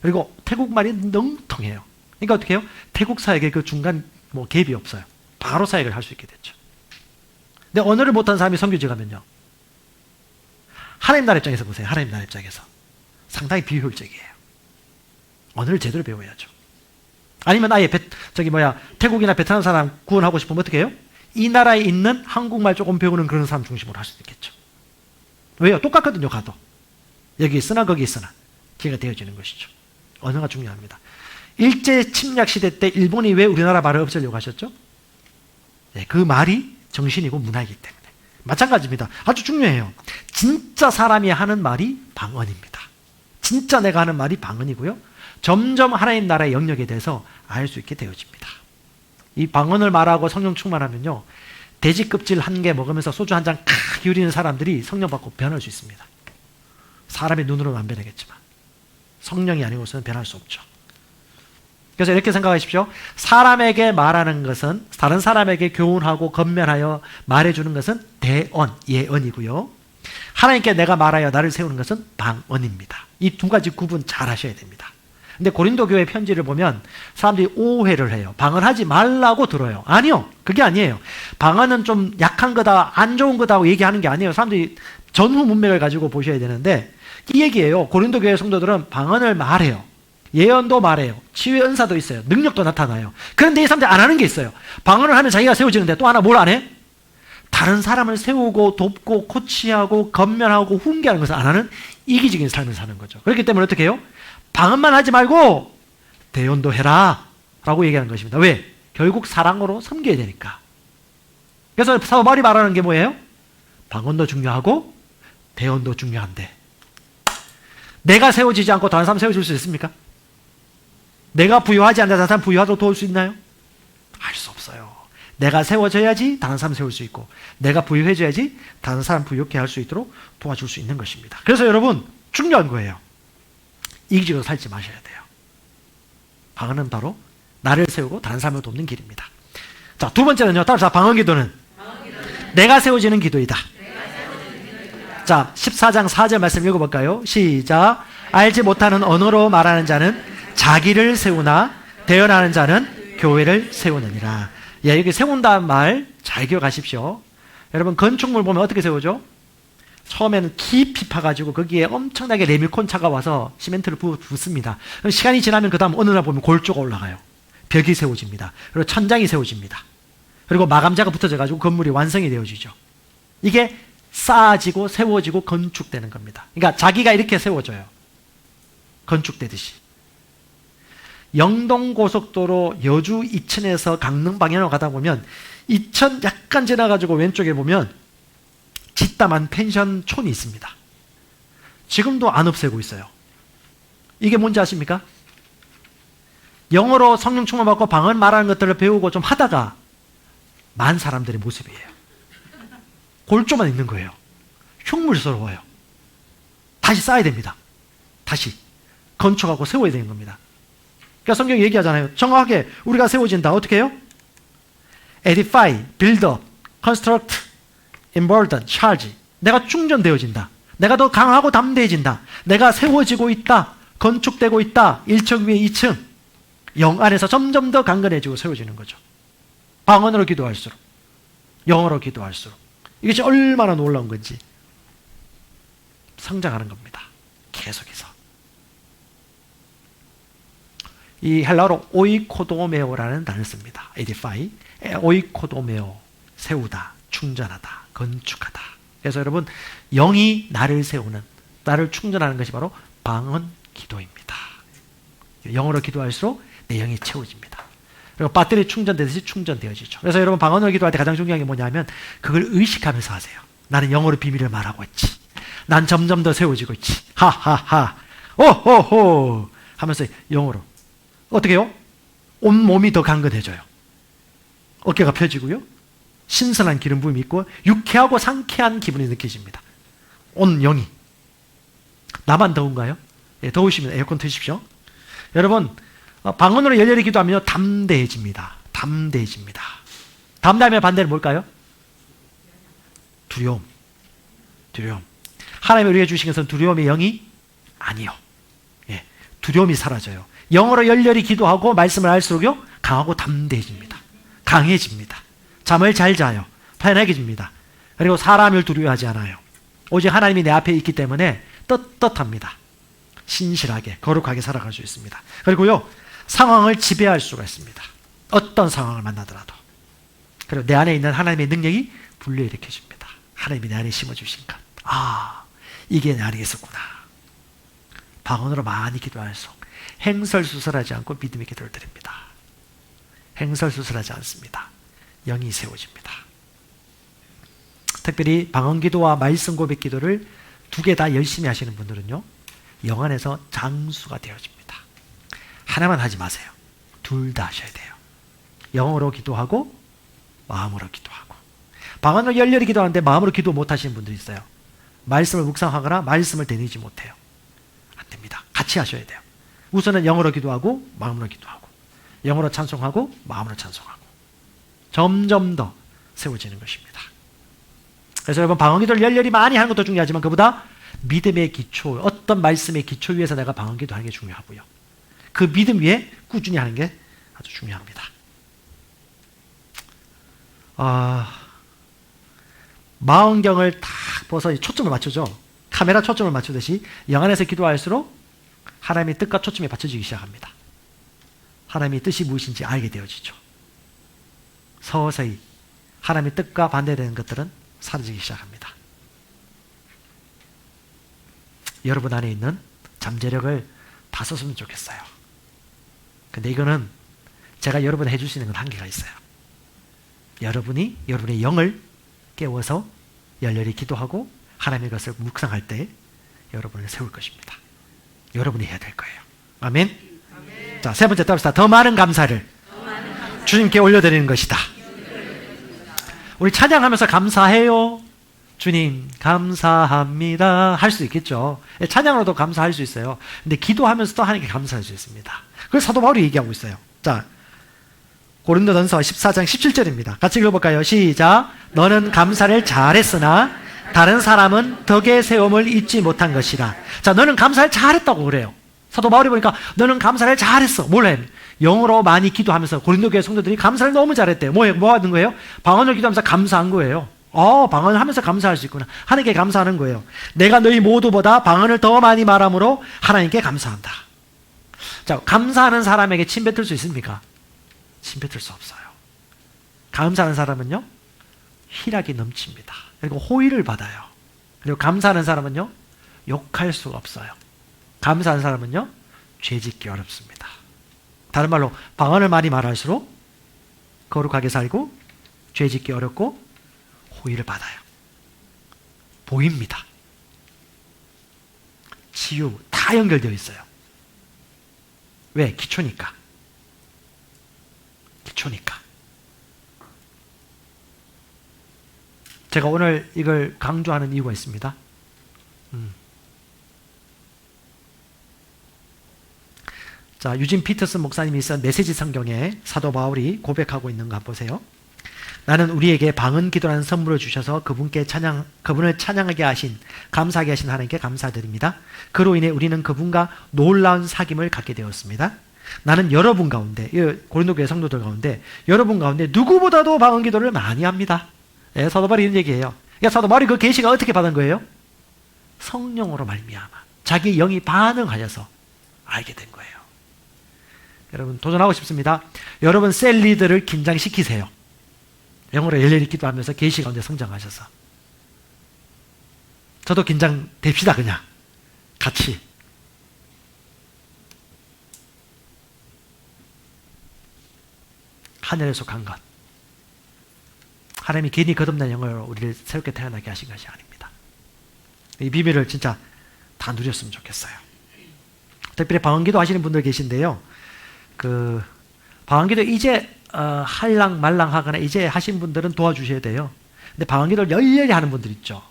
[SPEAKER 1] 그리고 태국 말이 너무 통해요. 그러니까 어떻게 해요? 태국 사역에 그 중간 갭이 없어요. 바로 사역을 할 수 있게 됐죠. 근데 언어를 못하는 사람이 선교지 가면요. 하나님 나라 입장에서 보세요. 하나님 나라 입장에서. 상당히 비효율적이에요. 언어를 제대로 배워야죠. 아니면 아예 태국이나 베트남 사람 구원하고 싶으면 어떻게 해요? 이 나라에 있는 한국말 조금 배우는 그런 사람 중심으로 할 수도 있겠죠. 왜요? 똑같거든요, 가도. 여기 있으나 거기 있으나 기회가 되어지는 것이죠. 언어가 중요합니다. 일제 침략 시대 때 일본이 왜 우리나라 말을 없애려고 하셨죠? 네, 그 말이 정신이고 문화이기 때문에. 마찬가지입니다. 아주 중요해요. 진짜 사람이 하는 말이 방언입니다. 진짜 내가 하는 말이 방언이고요. 점점 하나님 나라의 영역에 대해서 알 수 있게 되어집니다. 이 방언을 말하고 성령 충만하면요. 돼지 껍질 한 개 먹으면서 소주 한 잔 칵 유리는 사람들이 성령 받고 변할 수 있습니다. 사람의 눈으로는 안 변하겠지만 성령이 아니고서는 변할 수 없죠. 그래서 이렇게 생각하십시오. 사람에게 말하는 것은, 다른 사람에게 교훈하고 건면하여 말해주는 것은 대언, 예언이고요. 하나님께 내가 말하여 나를 세우는 것은 방언입니다. 이 두 가지 구분 잘 하셔야 됩니다. 근데 고린도 교회 편지를 보면 사람들이 오해를 해요. 방언하지 말라고 들어요. 아니요. 그게 아니에요. 방언은 좀 약한 거다, 안 좋은 거다고 얘기하는 게 아니에요. 사람들이 전후 문맥을 가지고 보셔야 되는데 이 얘기예요. 고린도 교회 성도들은 방언을 말해요. 예언도 말해요. 치유의 은사도 있어요. 능력도 나타나요. 그런데 이 사람들이 안 하는 게 있어요. 방언을 하면 자기가 세워지는데 또 하나 뭘 안 해? 다른 사람을 세우고 돕고 코치하고 건면하고 훈계하는 것을 안 하는 이기적인 삶을 사는 거죠. 그렇기 때문에 어떻게 해요? 방언만 하지 말고 대언도 해라 라고 얘기하는 것입니다. 왜? 결국 사랑으로 섬겨야 되니까. 그래서 사도 바울이 말하는 게 뭐예요? 방언도 중요하고 대언도 중요한데 내가 세워지지 않고 다른 사람 세워질 수 있습니까? 내가 부유하지 않는데 다른 사람 부유하도록 도울 수 있나요? 할 수 없어요. 내가 세워져야지 다른 사람 세울 수 있고 내가 부유해져야지 다른 사람 부유하게 할 수 있도록 도와줄 수 있는 것입니다. 그래서 여러분 중요한 거예요. 이기적으로 살지 마셔야 돼요. 방언은 바로 나를 세우고 다른 사람을 돕는 길입니다. 자, 두 번째는요. 따라서 방언 기도는 내가 세워지는 기도이다. 자, 14장 4절 말씀 읽어볼까요? 시작. 알지 못하는 언어로 말하는 자는 자기를 세우나 대언하는 자는 교회를 세우느니라. 예, 여기 세운다는 말 잘 기억하십시오. 여러분 건축물 보면 어떻게 세우죠? 처음에는 깊이 파가지고 거기에 엄청나게 레미콘차가 와서 시멘트를 붓습니다. 그럼 시간이 지나면 그 다음 어느 날 보면 골조가 올라가요. 벽이 세워집니다. 그리고 천장이 세워집니다. 그리고 마감재가 붙어져가지고 건물이 완성이 되어지죠. 이게 쌓아지고 세워지고 건축되는 겁니다. 그러니까 자기가 이렇게 세워져요. 건축되듯이. 영동고속도로 여주 이천에서 강릉 방향으로 가다 보면 이천 약간 지나가지고 왼쪽에 보면 짓담한 펜션촌이 있습니다. 지금도 안 없애고 있어요. 이게 뭔지 아십니까? 영어로 성령 충만 받고 방언 말하는 것들을 배우고 좀 하다가 만 사람들의 모습이에요. 골조만 있는 거예요. 흉물스러워요. 다시 쌓아야 됩니다. 다시 건축하고 세워야 되는 겁니다. 그러니까 성경이 얘기하잖아요. 정확하게 우리가 세워진다. 어떻게 해요? edify, build up, construct, embolden, charge. 내가 충전되어진다. 내가 더 강하고 담대해진다. 내가 세워지고 있다. 건축되고 있다. 1층 위에 2층. 영 안에서 점점 더 강건해지고 세워지는 거죠. 방언으로 기도할수록, 영어로 기도할수록. 이것이 얼마나 놀라운 건지 성장하는 겁니다. 계속해서. 이 헬라어로 오이코도메오라는 단어를 씁니다. edify, 오이코도메오, 세우다, 충전하다, 건축하다. 그래서 여러분 영이 나를 세우는, 나를 충전하는 것이 바로 방언 기도입니다. 영어로 기도할수록 내 영이 채워집니다. 그리고 배터리 충전되듯이 충전되어지죠. 그래서 여러분 방언으로 기도할 때 가장 중요한 게 뭐냐면 그걸 의식하면서 하세요. 나는 영어로 비밀을 말하고 있지. 난 점점 더 세워지고 있지. 하하하, 오호호 하면서 영어로. 어떻게 해요? 온 몸이 더 강건해져요. 어깨가 펴지고요. 신선한 기름 부음이 있고 유쾌하고 상쾌한 기분이 느껴집니다. 온 영이. 나만 더운가요? 예, 더우시면 에어컨 트십시오. 여러분 방언으로 열렬히 기도하면 담대해집니다. 담대해집니다. 담대함의 반대는 뭘까요? 두려움. 두려움. 하나님이 우리에게 주신 것은 두려움의 영이 아니요. 예, 두려움이 사라져요. 영어로 열렬히 기도하고 말씀을 할수록요 강하고 담대해집니다. 강해집니다. 잠을 잘 자요. 편해집니다. 그리고 사람을 두려워하지 않아요. 오직 하나님이 내 앞에 있기 때문에 떳떳합니다. 신실하게 거룩하게 살아갈 수 있습니다. 그리고요 상황을 지배할 수가 있습니다. 어떤 상황을 만나더라도. 그리고 내 안에 있는 하나님의 능력이 불러일으켜집니다. 하나님이 내 안에 심어주신 것. 아, 이게 내 안에 있었구나. 방언으로 많이 기도할수록 행설수설하지 않고 믿음의 기도를 드립니다. 행설수설하지 않습니다. 영이 세워집니다. 특별히 방언기도와 말씀 고백 기도를 두 개 다 열심히 하시는 분들은요 영 안에서 장수가 되어집니다. 하나만 하지 마세요. 둘 다 하셔야 돼요. 영어로 기도하고 마음으로 기도하고. 방언으로 열렬히 기도하는데 마음으로 기도 못하시는 분들이 있어요. 말씀을 묵상하거나 말씀을 되뇌지 못해요. 안 됩니다. 같이 하셔야 돼요. 우선은 영어로 기도하고 마음으로 기도하고, 영어로 찬송하고 마음으로 찬송하고, 점점 더 세워지는 것입니다. 그래서 여러분 방언기도를 열렬히 많이 하는 것도 중요하지만 그보다 믿음의 기초, 어떤 말씀의 기초 위에서 내가 방언기도 하는 게 중요하고요. 그 믿음 위에 꾸준히 하는 게 아주 중요합니다. 망원경을 딱 벗어 초점을 맞추죠. 카메라 초점을 맞추듯이 영 안에서 기도할수록 하나님의 뜻과 초점이 맞춰지기 시작합니다. 하나님의 뜻이 무엇인지 알게 되어지죠. 서서히 하나님의 뜻과 반대되는 것들은 사라지기 시작합니다. 여러분 안에 있는 잠재력을 다 썼으면 좋겠어요. 근데 이거는 제가 여러분 해줄 수 있는 건 한계가 있어요. 여러분이 여러분의 영을 깨워서 열렬히 기도하고 하나님의 것을 묵상할 때 여러분을 세울 것입니다. 여러분이 해야 될 거예요. 아멘? 아멘. 자, 세 번째 따라서 더 많은 감사를 주님께 올려드리는 것이다. 우리 찬양하면서 감사해요. 주님 감사합니다 할 수 있겠죠. 찬양으로도 감사할 수 있어요. 근데 기도하면서도 하나님께 감사할 수 있습니다. 그래서 사도 바울이 얘기하고 있어요. 자, 고린도전서 14장 17절입니다. 같이 읽어볼까요? 시작. 너는 감사를 잘했으나 다른 사람은 덕의 세움을 잊지 못한 것이라. 자, 너는 감사를 잘했다고 그래요. 사도 바울이 보니까 너는 감사를 잘했어. 뭘 해? 영어로 많이 기도하면서 고린도 교회 성도들이 감사를 너무 잘했대요. 뭐 하는 거예요? 방언을 기도하면서 감사한 거예요. 방언을 하면서 감사할 수 있구나. 하나님께 감사하는 거예요. 내가 너희 모두보다 방언을 더 많이 말함으로 하나님께 감사한다. 자, 감사하는 사람에게 침 뱉을 수 있습니까? 침 뱉을 수 없어요. 감사하는 사람은요 희락이 넘칩니다. 그리고 호의를 받아요. 그리고 감사하는 사람은요 욕할 수가 없어요. 감사하는 사람은요 죄짓기 어렵습니다. 다른 말로 방언을 많이 말할수록 거룩하게 살고 죄짓기 어렵고 호의를 받아요. 보입니다. 치유 다 연결되어 있어요. 왜? 기초니까. 기초니까. 제가 오늘 이걸 강조하는 이유가 있습니다. 자, 유진 피터슨 목사님이 쓴 메시지 성경에 사도 바울이 고백하고 있는 거 한번 보세요. 나는 우리에게 방언 기도라는 선물을 주셔서 그분을 찬양하게 하신, 감사하게 하신 하나님께 감사드립니다. 그로 인해 우리는 그분과 놀라운 사귐을 갖게 되었습니다. 나는 여러분 가운데, 고린도 교회 성도들 가운데, 여러분 가운데 누구보다도 방언 기도를 많이 합니다. 예, 사도 바울이 이런 얘기예요. 그러니까 사도 바울이 그 계시가 어떻게 받은 거예요? 성령으로 말미암아 자기 영이 반응하여서 알게 된 거예요. 여러분 도전하고 싶습니다. 여러분 셀 리더를 긴장시키세요. 영어로 열렬히 기도하면서 계시 가운데 성장하셔서. 저도 긴장됩시다. 그냥 같이. 하늘에 속한 것. 하나님이 괜히 거듭난 영으로 우리를 새롭게 태어나게 하신 것이 아닙니다. 이 비밀을 진짜 다 누렸으면 좋겠어요. 특별히 방언기도 하시는 분들 계신데요. 방언기도 이제 할랑 말랑 하거나 이제 하신 분들은 도와주셔야 돼요. 근데 방언기도를 열렬히 하는 분들 있죠.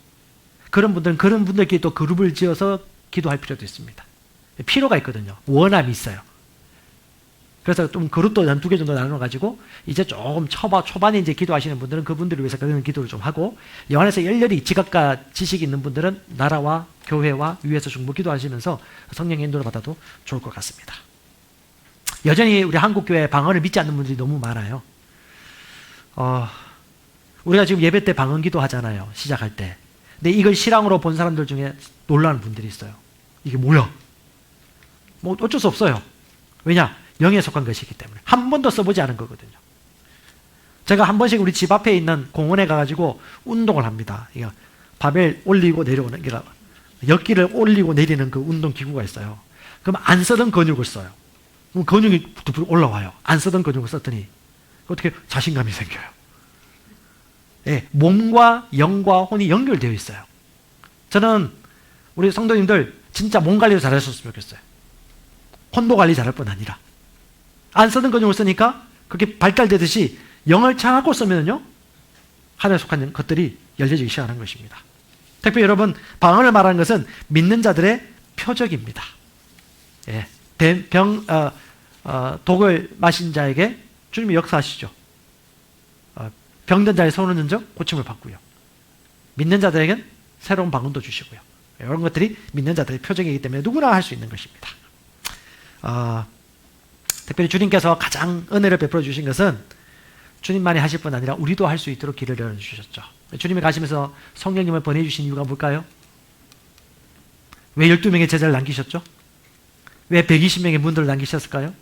[SPEAKER 1] 그런 분들끼리 또 그룹을 지어서 기도할 필요도 있습니다. 필요가 있거든요. 원함이 있어요. 그래서 좀 그룹도 한 2개 정도 나눠가지고 이제 조금 초반에 이제 기도하시는 분들은 그분들을 위해서 그런 기도를 좀 하고, 영 안에서 열렬히 지각과 지식이 있는 분들은 나라와 교회와 위에서 중보 기도하시면서 성령의 인도를 받아도 좋을 것 같습니다. 여전히 우리 한국교회 방언을 믿지 않는 분들이 너무 많아요. 우리가 지금 예배 때 방언 기도 하잖아요. 시작할 때. 근데 이걸 실황으로 본 사람들 중에 놀라는 분들이 있어요. 이게 뭐야? 뭐 어쩔 수 없어요. 왜냐? 영에 속한 것이기 때문에. 한 번도 써보지 않은 거거든요. 제가 한 번씩 우리 집 앞에 있는 공원에 가가지고 운동을 합니다. 이거 바벨 올리고 내려오는, 역기를 올리고 내리는 그 운동 기구가 있어요. 그럼 안 쓰던 근육을 써요. 그럼 근육이 올라와요. 안 쓰던 근육을 썼더니 어떻게 자신감이 생겨요. 예, 몸과 영과 혼이 연결되어 있어요. 저는 우리 성도님들 진짜 몸 관리를 잘하셨으면 좋겠어요. 혼도 관리 잘할 뿐 아니라 안 쓰던 근육을 쓰니까 그게 발달되듯이 영을 차고 쓰면요 하늘에 속한 것들이 열려지기 시작하는 것입니다. 특별히 여러분, 방언을 말하는 것은 믿는 자들의 표적입니다. 예, 독을 마신 자에게 주님이 역사하시죠. 병든 자의 손을 흔적 고침을 받고요. 믿는 자들에겐 새로운 방언도 주시고요. 이런 것들이 믿는 자들의 표적이기 때문에 누구나 할 수 있는 것입니다. 특별히 주님께서 가장 은혜를 베풀어 주신 것은 주님만이 하실 뿐 아니라 우리도 할 수 있도록 길을 열어주셨죠. 주님이 가시면서 성령님을 보내주신 이유가 뭘까요? 왜 12명의 제자를 남기셨죠? 왜 120명의 문들을 남기셨을까요?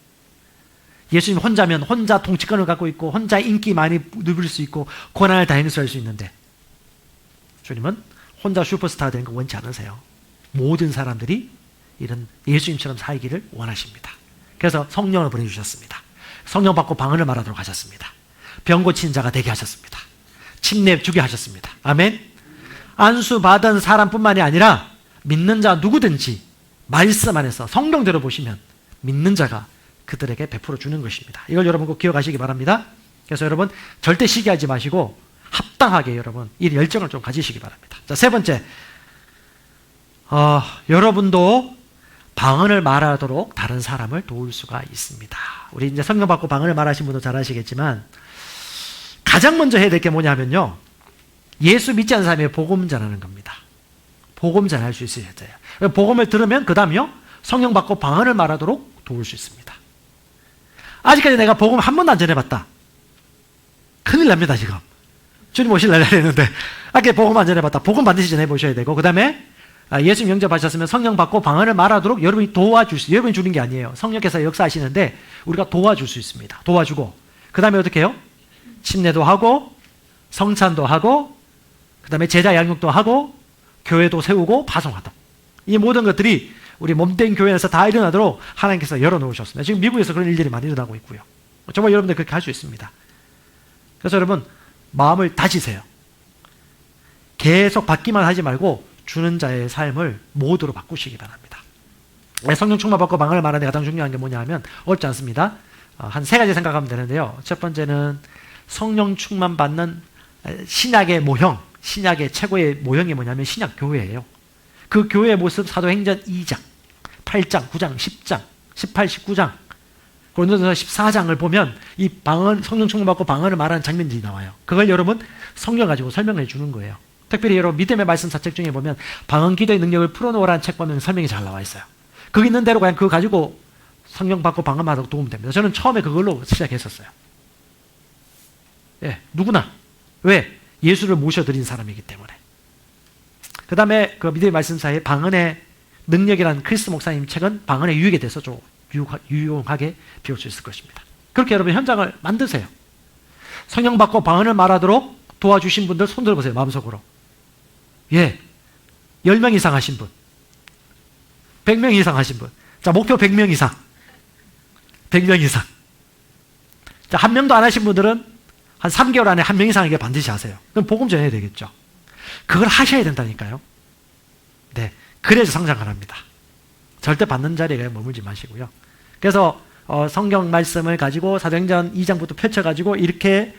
[SPEAKER 1] 예수님 혼자면 혼자 통치권을 갖고 있고 혼자 인기 많이 누릴 수 있고 고난을 다 행수할 수 있는데, 주님은 혼자 슈퍼스타가 되는 거 원치 않으세요. 모든 사람들이 이런 예수님처럼 살기를 원하십니다. 그래서 성령을 보내주셨습니다. 성령 받고 방언을 말하도록 하셨습니다. 병 고친 자가 되게 하셨습니다. 침례 주게 하셨습니다. 아멘. 안수 받은 사람뿐만이 아니라 믿는 자 누구든지 말씀 안에서 성경대로 보시면 믿는 자가 그들에게 베풀어 주는 것입니다. 이걸 여러분 꼭 기억하시기 바랍니다. 그래서 여러분 절대 시기하지 마시고 합당하게 여러분 이 열정을 좀 가지시기 바랍니다. 자, 세 번째, 여러분도 방언을 말하도록 다른 사람을 도울 수가 있습니다. 우리 이제 성령 받고 방언을 말하신 분도 잘 아시겠지만 가장 먼저 해야 될 게 뭐냐면요, 예수 믿지 않는 사람이 복음 전하는 겁니다. 복음 전할 수 있어야 돼요. 복음을 들으면 그 다음요 성령 받고 방언을 말하도록 도울 수 있습니다. 아직까지 내가 복음 한 번도 안 전해봤다, 큰일 납니다. 지금 주님 오실 날이 했는데 아까 복음 안 전해봤다. 복음 반드시 전해보셔야 되고, 그 다음에 예수님 영접하셨으면 성령 받고 방언을 말하도록 여러분이 도와줄 수, 여러분이 주는 게 아니에요. 성령께서 역사하시는데 우리가 도와줄 수 있습니다. 도와주고, 그 다음에 어떻게 해요? 침례도 하고 성찬도 하고 그 다음에 제자 양육도 하고 교회도 세우고 파송하다. 이 모든 것들이 우리 몸된 교회에서 다 일어나도록 하나님께서 열어놓으셨습니다. 지금 미국에서 그런 일들이 많이 일어나고 있고요. 정말 여러분들 그렇게 할 수 있습니다. 그래서 여러분 마음을 다지세요. 계속 받기만 하지 말고 주는 자의 삶을 모두로 바꾸시기 바랍니다. 성령 충만 받고 방언을 말하는 데 가장 중요한 게 뭐냐 하면 어렵지 않습니다. 한 3가지 생각하면 되는데요. 첫 번째는 성령 충만 받는 신약의 모형, 신약의 최고의 모형이 뭐냐면 신약 교회예요. 그 교회의 모습 사도행전 2장, 8장, 9장, 10장, 18, 19장, 고린도전서 14장을 보면 이 방언, 성령 충만 받고 방언을 말하는 장면들이 나와요. 그걸 여러분 성경 가지고 설명해 주는 거예요. 특별히 여러분 믿음의 말씀 사책 중에 보면 방언 기도의 능력을 풀어놓으라는 책 보면 설명이 잘 나와 있어요. 거기 있는 대로 그냥 그거 가지고 성령 받고 방언 말하고 도움 됩니다. 저는 처음에 그걸로 시작했었어요. 예, 누구나. 왜? 예수를 모셔드린 사람이기 때문에. 그 다음에 그 믿음의 말씀 사이에 방언의 능력이라는 크리스 목사님 책은 방언의 유익에 대해서 좀 유용하게 비울 수 있을 것입니다. 그렇게 여러분 현장을 만드세요. 성령 받고 방언을 말하도록 도와주신 분들 손 들어보세요. 마음속으로. 예, 10명 이상 하신 분, 100명 이상 하신 분. 자, 목표 100명 이상. 100명 이상. 자, 한 명도 안 하신 분들은 한 3개월 안에 한 명 이상에게 반드시 하세요. 그럼 복음 전해야 되겠죠. 그걸 하셔야 된다니까요. 네, 그래서 성장하랍니다. 절대 받는 자리에 머물지 마시고요. 그래서 성경 말씀을 가지고 사도행전 2장부터 펼쳐가지고 이렇게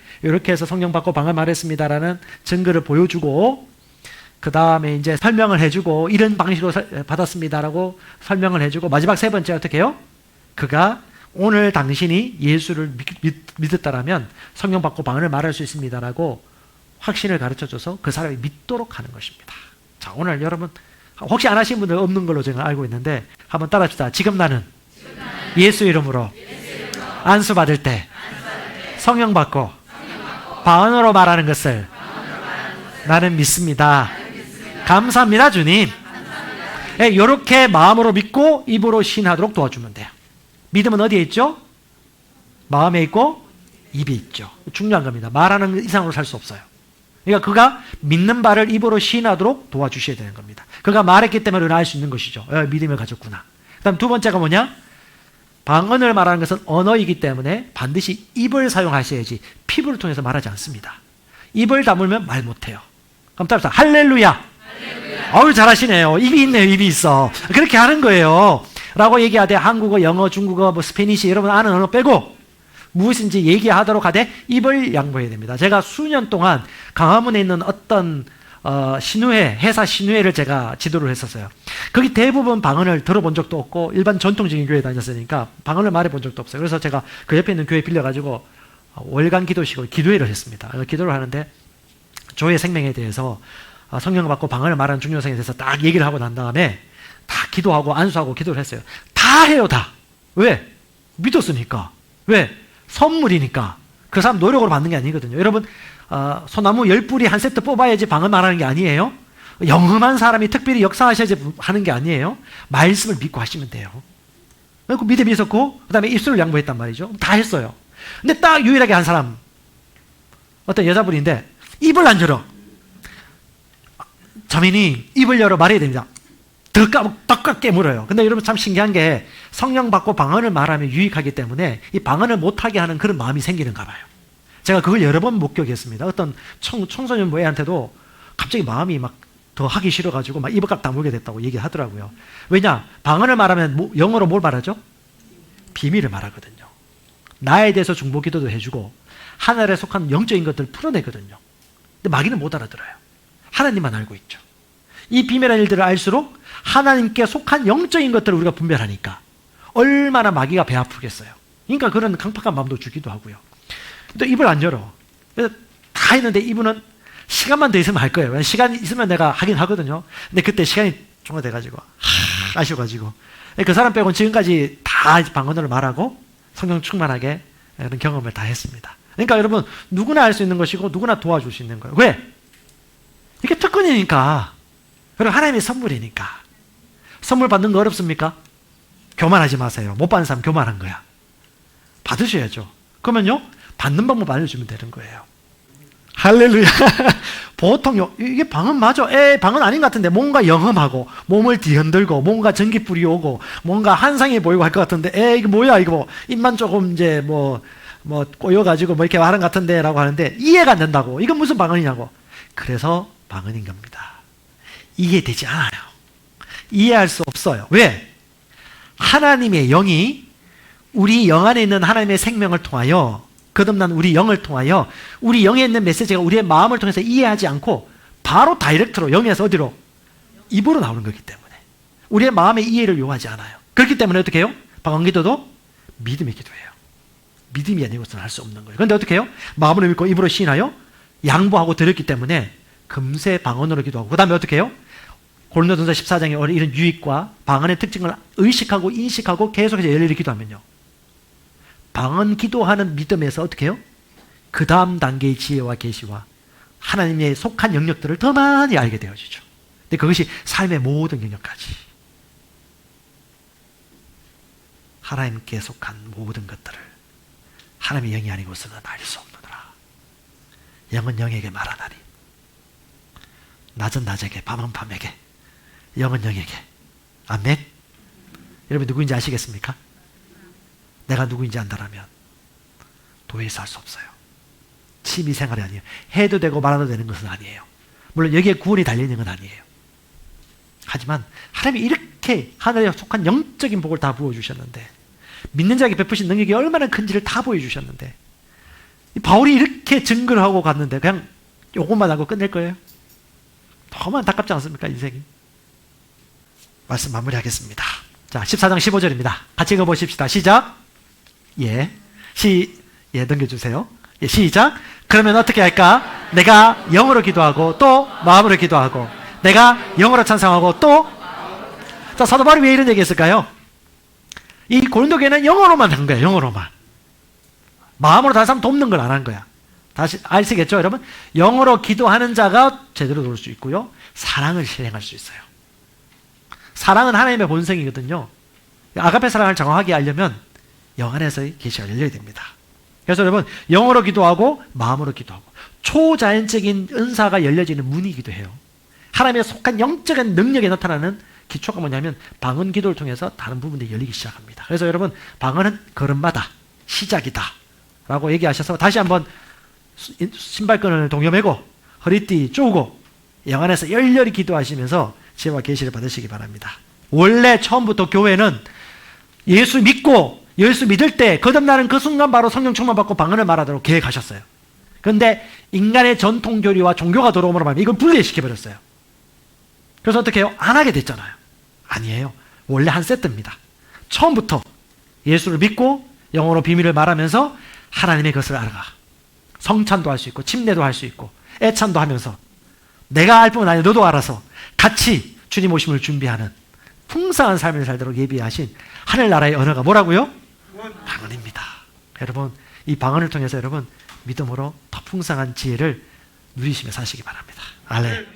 [SPEAKER 1] 해서 성령 받고 방언을 말했습니다라는 증거를 보여주고, 그 다음에 이제 설명을 해주고 이런 방식으로 받았습니다라고 설명을 해주고, 마지막 세 번째 어떻게 해요? 그가 오늘 당신이 예수를 믿었다라면 성령 받고 방언을 말할 수 있습니다라고 확신을 가르쳐줘서 그 사람이 믿도록 하는 것입니다. 자, 오늘 여러분 혹시 안 하신 분들 없는 걸로 제가 알고 있는데 한번 따라합시다. 지금 나는 예수 이름으로 안수받을 때 성령 받고 방언으로 말하는 것을 나는 믿습니다. 감사합니다, 주님. 이렇게 마음으로 믿고 입으로 시인하도록 도와주면 돼요. 믿음은 어디에 있죠? 마음에 있고 입에 있죠. 중요한 겁니다. 말하는 이상으로 살 수 없어요. 그러니까 그가 믿는 바를 입으로 시인하도록 도와주셔야 되는 겁니다. 그가 말했기 때문에 우리는 알 수 있는 것이죠. 믿음을 가졌구나. 그 다음 두 번째가 뭐냐? 방언을 말하는 것은 언어이기 때문에 반드시 입을 사용하셔야지 피부를 통해서 말하지 않습니다. 입을 다물면 말 못해요. 그럼 따라서 할렐루야. 어우 잘하시네요. 입이 있네요. 입이 있어. 그렇게 하는 거예요. 라고 얘기하되 한국어, 영어, 중국어, 스페니시 여러분 아는 언어 빼고 무엇인지 얘기하도록 하되 입을 양보해야 됩니다. 제가 수년 동안 강화문에 있는 어떤 신우회, 회사 신우회를 제가 지도를 했었어요. 거기 대부분 방언을 들어본 적도 없고 일반 전통적인 교회에 다녔으니까 방언을 말해본 적도 없어요. 그래서 제가 그 옆에 있는 교회 빌려가지고 월간 기도식으로 기도회를 했습니다. 기도를 하는데 조의 생명에 대해서 성령을 받고 방언을 말하는 중요성에 대해서 딱 얘기를 하고 난 다음에 다 기도하고 안수하고 기도를 했어요. 다 해요, 다. 왜? 믿었으니까. 왜? 선물이니까. 그 사람 노력으로 받는 게 아니거든요. 여러분, 소나무 10뿌리 한 세트 뽑아야지 방언 말하는 게 아니에요. 영험한 사람이 특별히 역사하셔야지 하는 게 아니에요. 말씀을 믿고 하시면 돼요. 그 믿음이 있었고, 그 다음에 입술을 양보했단 말이죠. 다 했어요. 근데 딱 유일하게 한 사람, 어떤 여자분인데, 입을 안 열어. 자매니 입을 열어 말해야 됩니다. 덕까 깨물어요. 근데 여러분 참 신기한 게 성령 받고 방언을 말하면 유익하기 때문에 이 방언을 못하게 하는 그런 마음이 생기는가 봐요. 제가 그걸 여러 번 목격했습니다. 어떤 청소년 애한테도 갑자기 마음이 막 더 하기 싫어가지고 막 입을 깍 다물게 됐다고 얘기하더라고요. 왜냐? 방언을 말하면 영어로 뭘 말하죠? 비밀을 말하거든요. 나에 대해서 중보 기도도 해주고 하늘에 속한 영적인 것들을 풀어내거든요. 근데 마귀는 못 알아들어요. 하나님만 알고 있죠. 이 비밀한 일들을 알수록 하나님께 속한 영적인 것들을 우리가 분별하니까 얼마나 마귀가 배 아프겠어요. 그러니까 그런 강팍한 마음도 주기도 하고요. 또 입을 안 열어. 그래서 다 했는데 이분은 시간만 더 있으면 할 거예요. 시간이 있으면 내가 하긴 하거든요. 근데 그때 시간이 종료돼가지고 아쉬워가지고 그 사람 빼고는 지금까지 다 방언으로 말하고 성령 충만하게 그런 경험을 다 했습니다. 그러니까 여러분 누구나 할 수 있는 것이고 누구나 도와줄 수 있는 거예요. 왜? 이게 특권이니까. 그리고 하나님의 선물이니까. 선물 받는 거 어렵습니까? 교만하지 마세요. 못 받는 사람 교만한 거야. 받으셔야죠. 그러면요 받는 방법 알려주면 되는 거예요. 할렐루야. 보통요 이게 방언 맞아? 방언 아닌 것 같은데 뭔가 영험하고 몸을 뒤흔들고 뭔가 전기불이 오고 뭔가 한상해 보이고 할 것 같은데 이게 뭐야 이거 뭐 입만 조금 이제 뭐 꼬여가지고 뭐 이렇게 말한 것 같은데 라고 하는데 이해가 안 된다고. 이건 무슨 방언이냐고. 그래서 방언인 겁니다. 이해되지 않아요. 이해할 수 없어요. 왜? 하나님의 영이 우리 영 안에 있는 하나님의 생명을 통하여 거듭난 우리 영을 통하여 우리 영에 있는 메시지가 우리의 마음을 통해서 이해하지 않고 바로 다이렉트로 영에서 어디로? 입으로 나오는 거기 때문에 우리의 마음의 이해를 요하지 않아요. 그렇기 때문에 어떻게 해요? 방언 기도도 믿음의 기도예요. 믿음이 아니고서는 할 수 없는 거예요. 그런데 어떻게 해요? 마음으로 믿고 입으로 시인하여 양보하고 드렸기 때문에 금세 방언으로 기도하고 그 다음에 어떻게 해요? 고린도전서 14장에 이런 유익과 방언의 특징을 의식하고 인식하고 계속해서 열렬히 기도하면요 방언 기도하는 믿음에서 어떻게 해요? 그 다음 단계의 지혜와 계시와 하나님의 속한 영역들을 더 많이 알게 되어지죠. 근데 그것이 삶의 모든 영역까지 하나님께 속한 모든 것들을 하나님의 영이 아니고서는 알 수 없느니라. 영은 영에게 말하나니 낮은 낮에게 밤은 밤에게 영은 영에게. 아멘. 여러분 누구인지 아시겠습니까? 내가 누구인지 안다라면 도에서 할 수 없어요. 취미생활이 아니에요. 해도 되고 말아도 되는 것은 아니에요. 물론 여기에 구원이 달려있는 건 아니에요. 하지만 하나님이 이렇게 하늘에 속한 영적인 복을 다 부어주셨는데 믿는 자에게 베푸신 능력이 얼마나 큰지를 다 보여주셨는데 바울이 이렇게 증거를 하고 갔는데 그냥 요것만 하고 끝낼 거예요? 너무 안타깝지 않습니까? 인생이. 말씀 마무리하겠습니다. 자, 14장 15절입니다. 같이 읽어보십시다. 시작. 예. 예, 넘겨주세요. 예, 시작. 그러면 어떻게 할까? 내가 영어로 기도하고 또 마음으로 기도하고 내가 영어로 찬송하고 또 자, 사도 바울이 왜 이런 얘기 했을까요? 이 고린도 교회는 영어로만 한 거예요. 영어로만. 마음으로 다른 사람 돕는 걸 안 한 거야. 다시 아시겠죠, 여러분? 영어로 기도하는 자가 제대로 도울 수 있고요. 사랑을 실행할 수 있어요. 사랑은 하나님의 본성이거든요. 아가페 사랑을 정확하게 알려면 영 안에서의 계시가 열려야 됩니다. 그래서 여러분, 영어로 기도하고 마음으로 기도하고 초자연적인 은사가 열려지는 문이기도 해요. 하나님의 속한 영적인 능력에 나타나는 기초가 뭐냐면 방언 기도를 통해서 다른 부분들이 열리기 시작합니다. 그래서 여러분, 방언은 걸음마다 시작이다 라고 얘기하셔서 다시 한번 신발끈을 동여매고 허리띠 쪼고 영 안에서 열렬히 기도하시면서 지혜와 계시를 받으시기 바랍니다. 원래 처음부터 교회는 예수 믿고 예수 믿을 때 거듭나는 그 순간 바로 성령 충만 받고 방언을 말하도록 계획하셨어요. 그런데 인간의 전통 교리와 종교가 들어옴으로 말하면 이걸 분리시켜버렸어요. 그래서 어떻게 해요? 안 하게 됐잖아요. 아니에요. 원래 한 세트입니다. 처음부터 예수를 믿고 영어로 비밀을 말하면서 하나님의 것을 알아가. 성찬도 할 수 있고 침례도 할 수 있고 애찬도 하면서 내가 알 뿐만 아니라 너도 알아서 같이 주님 오심을 준비하는 풍성한 삶을 살도록 예비하신 하늘나라의 언어가 뭐라고요? 방언입니다. 여러분, 이 방언을 통해서 여러분 믿음으로 더 풍성한 지혜를 누리시며 사시기 바랍니다. 알레.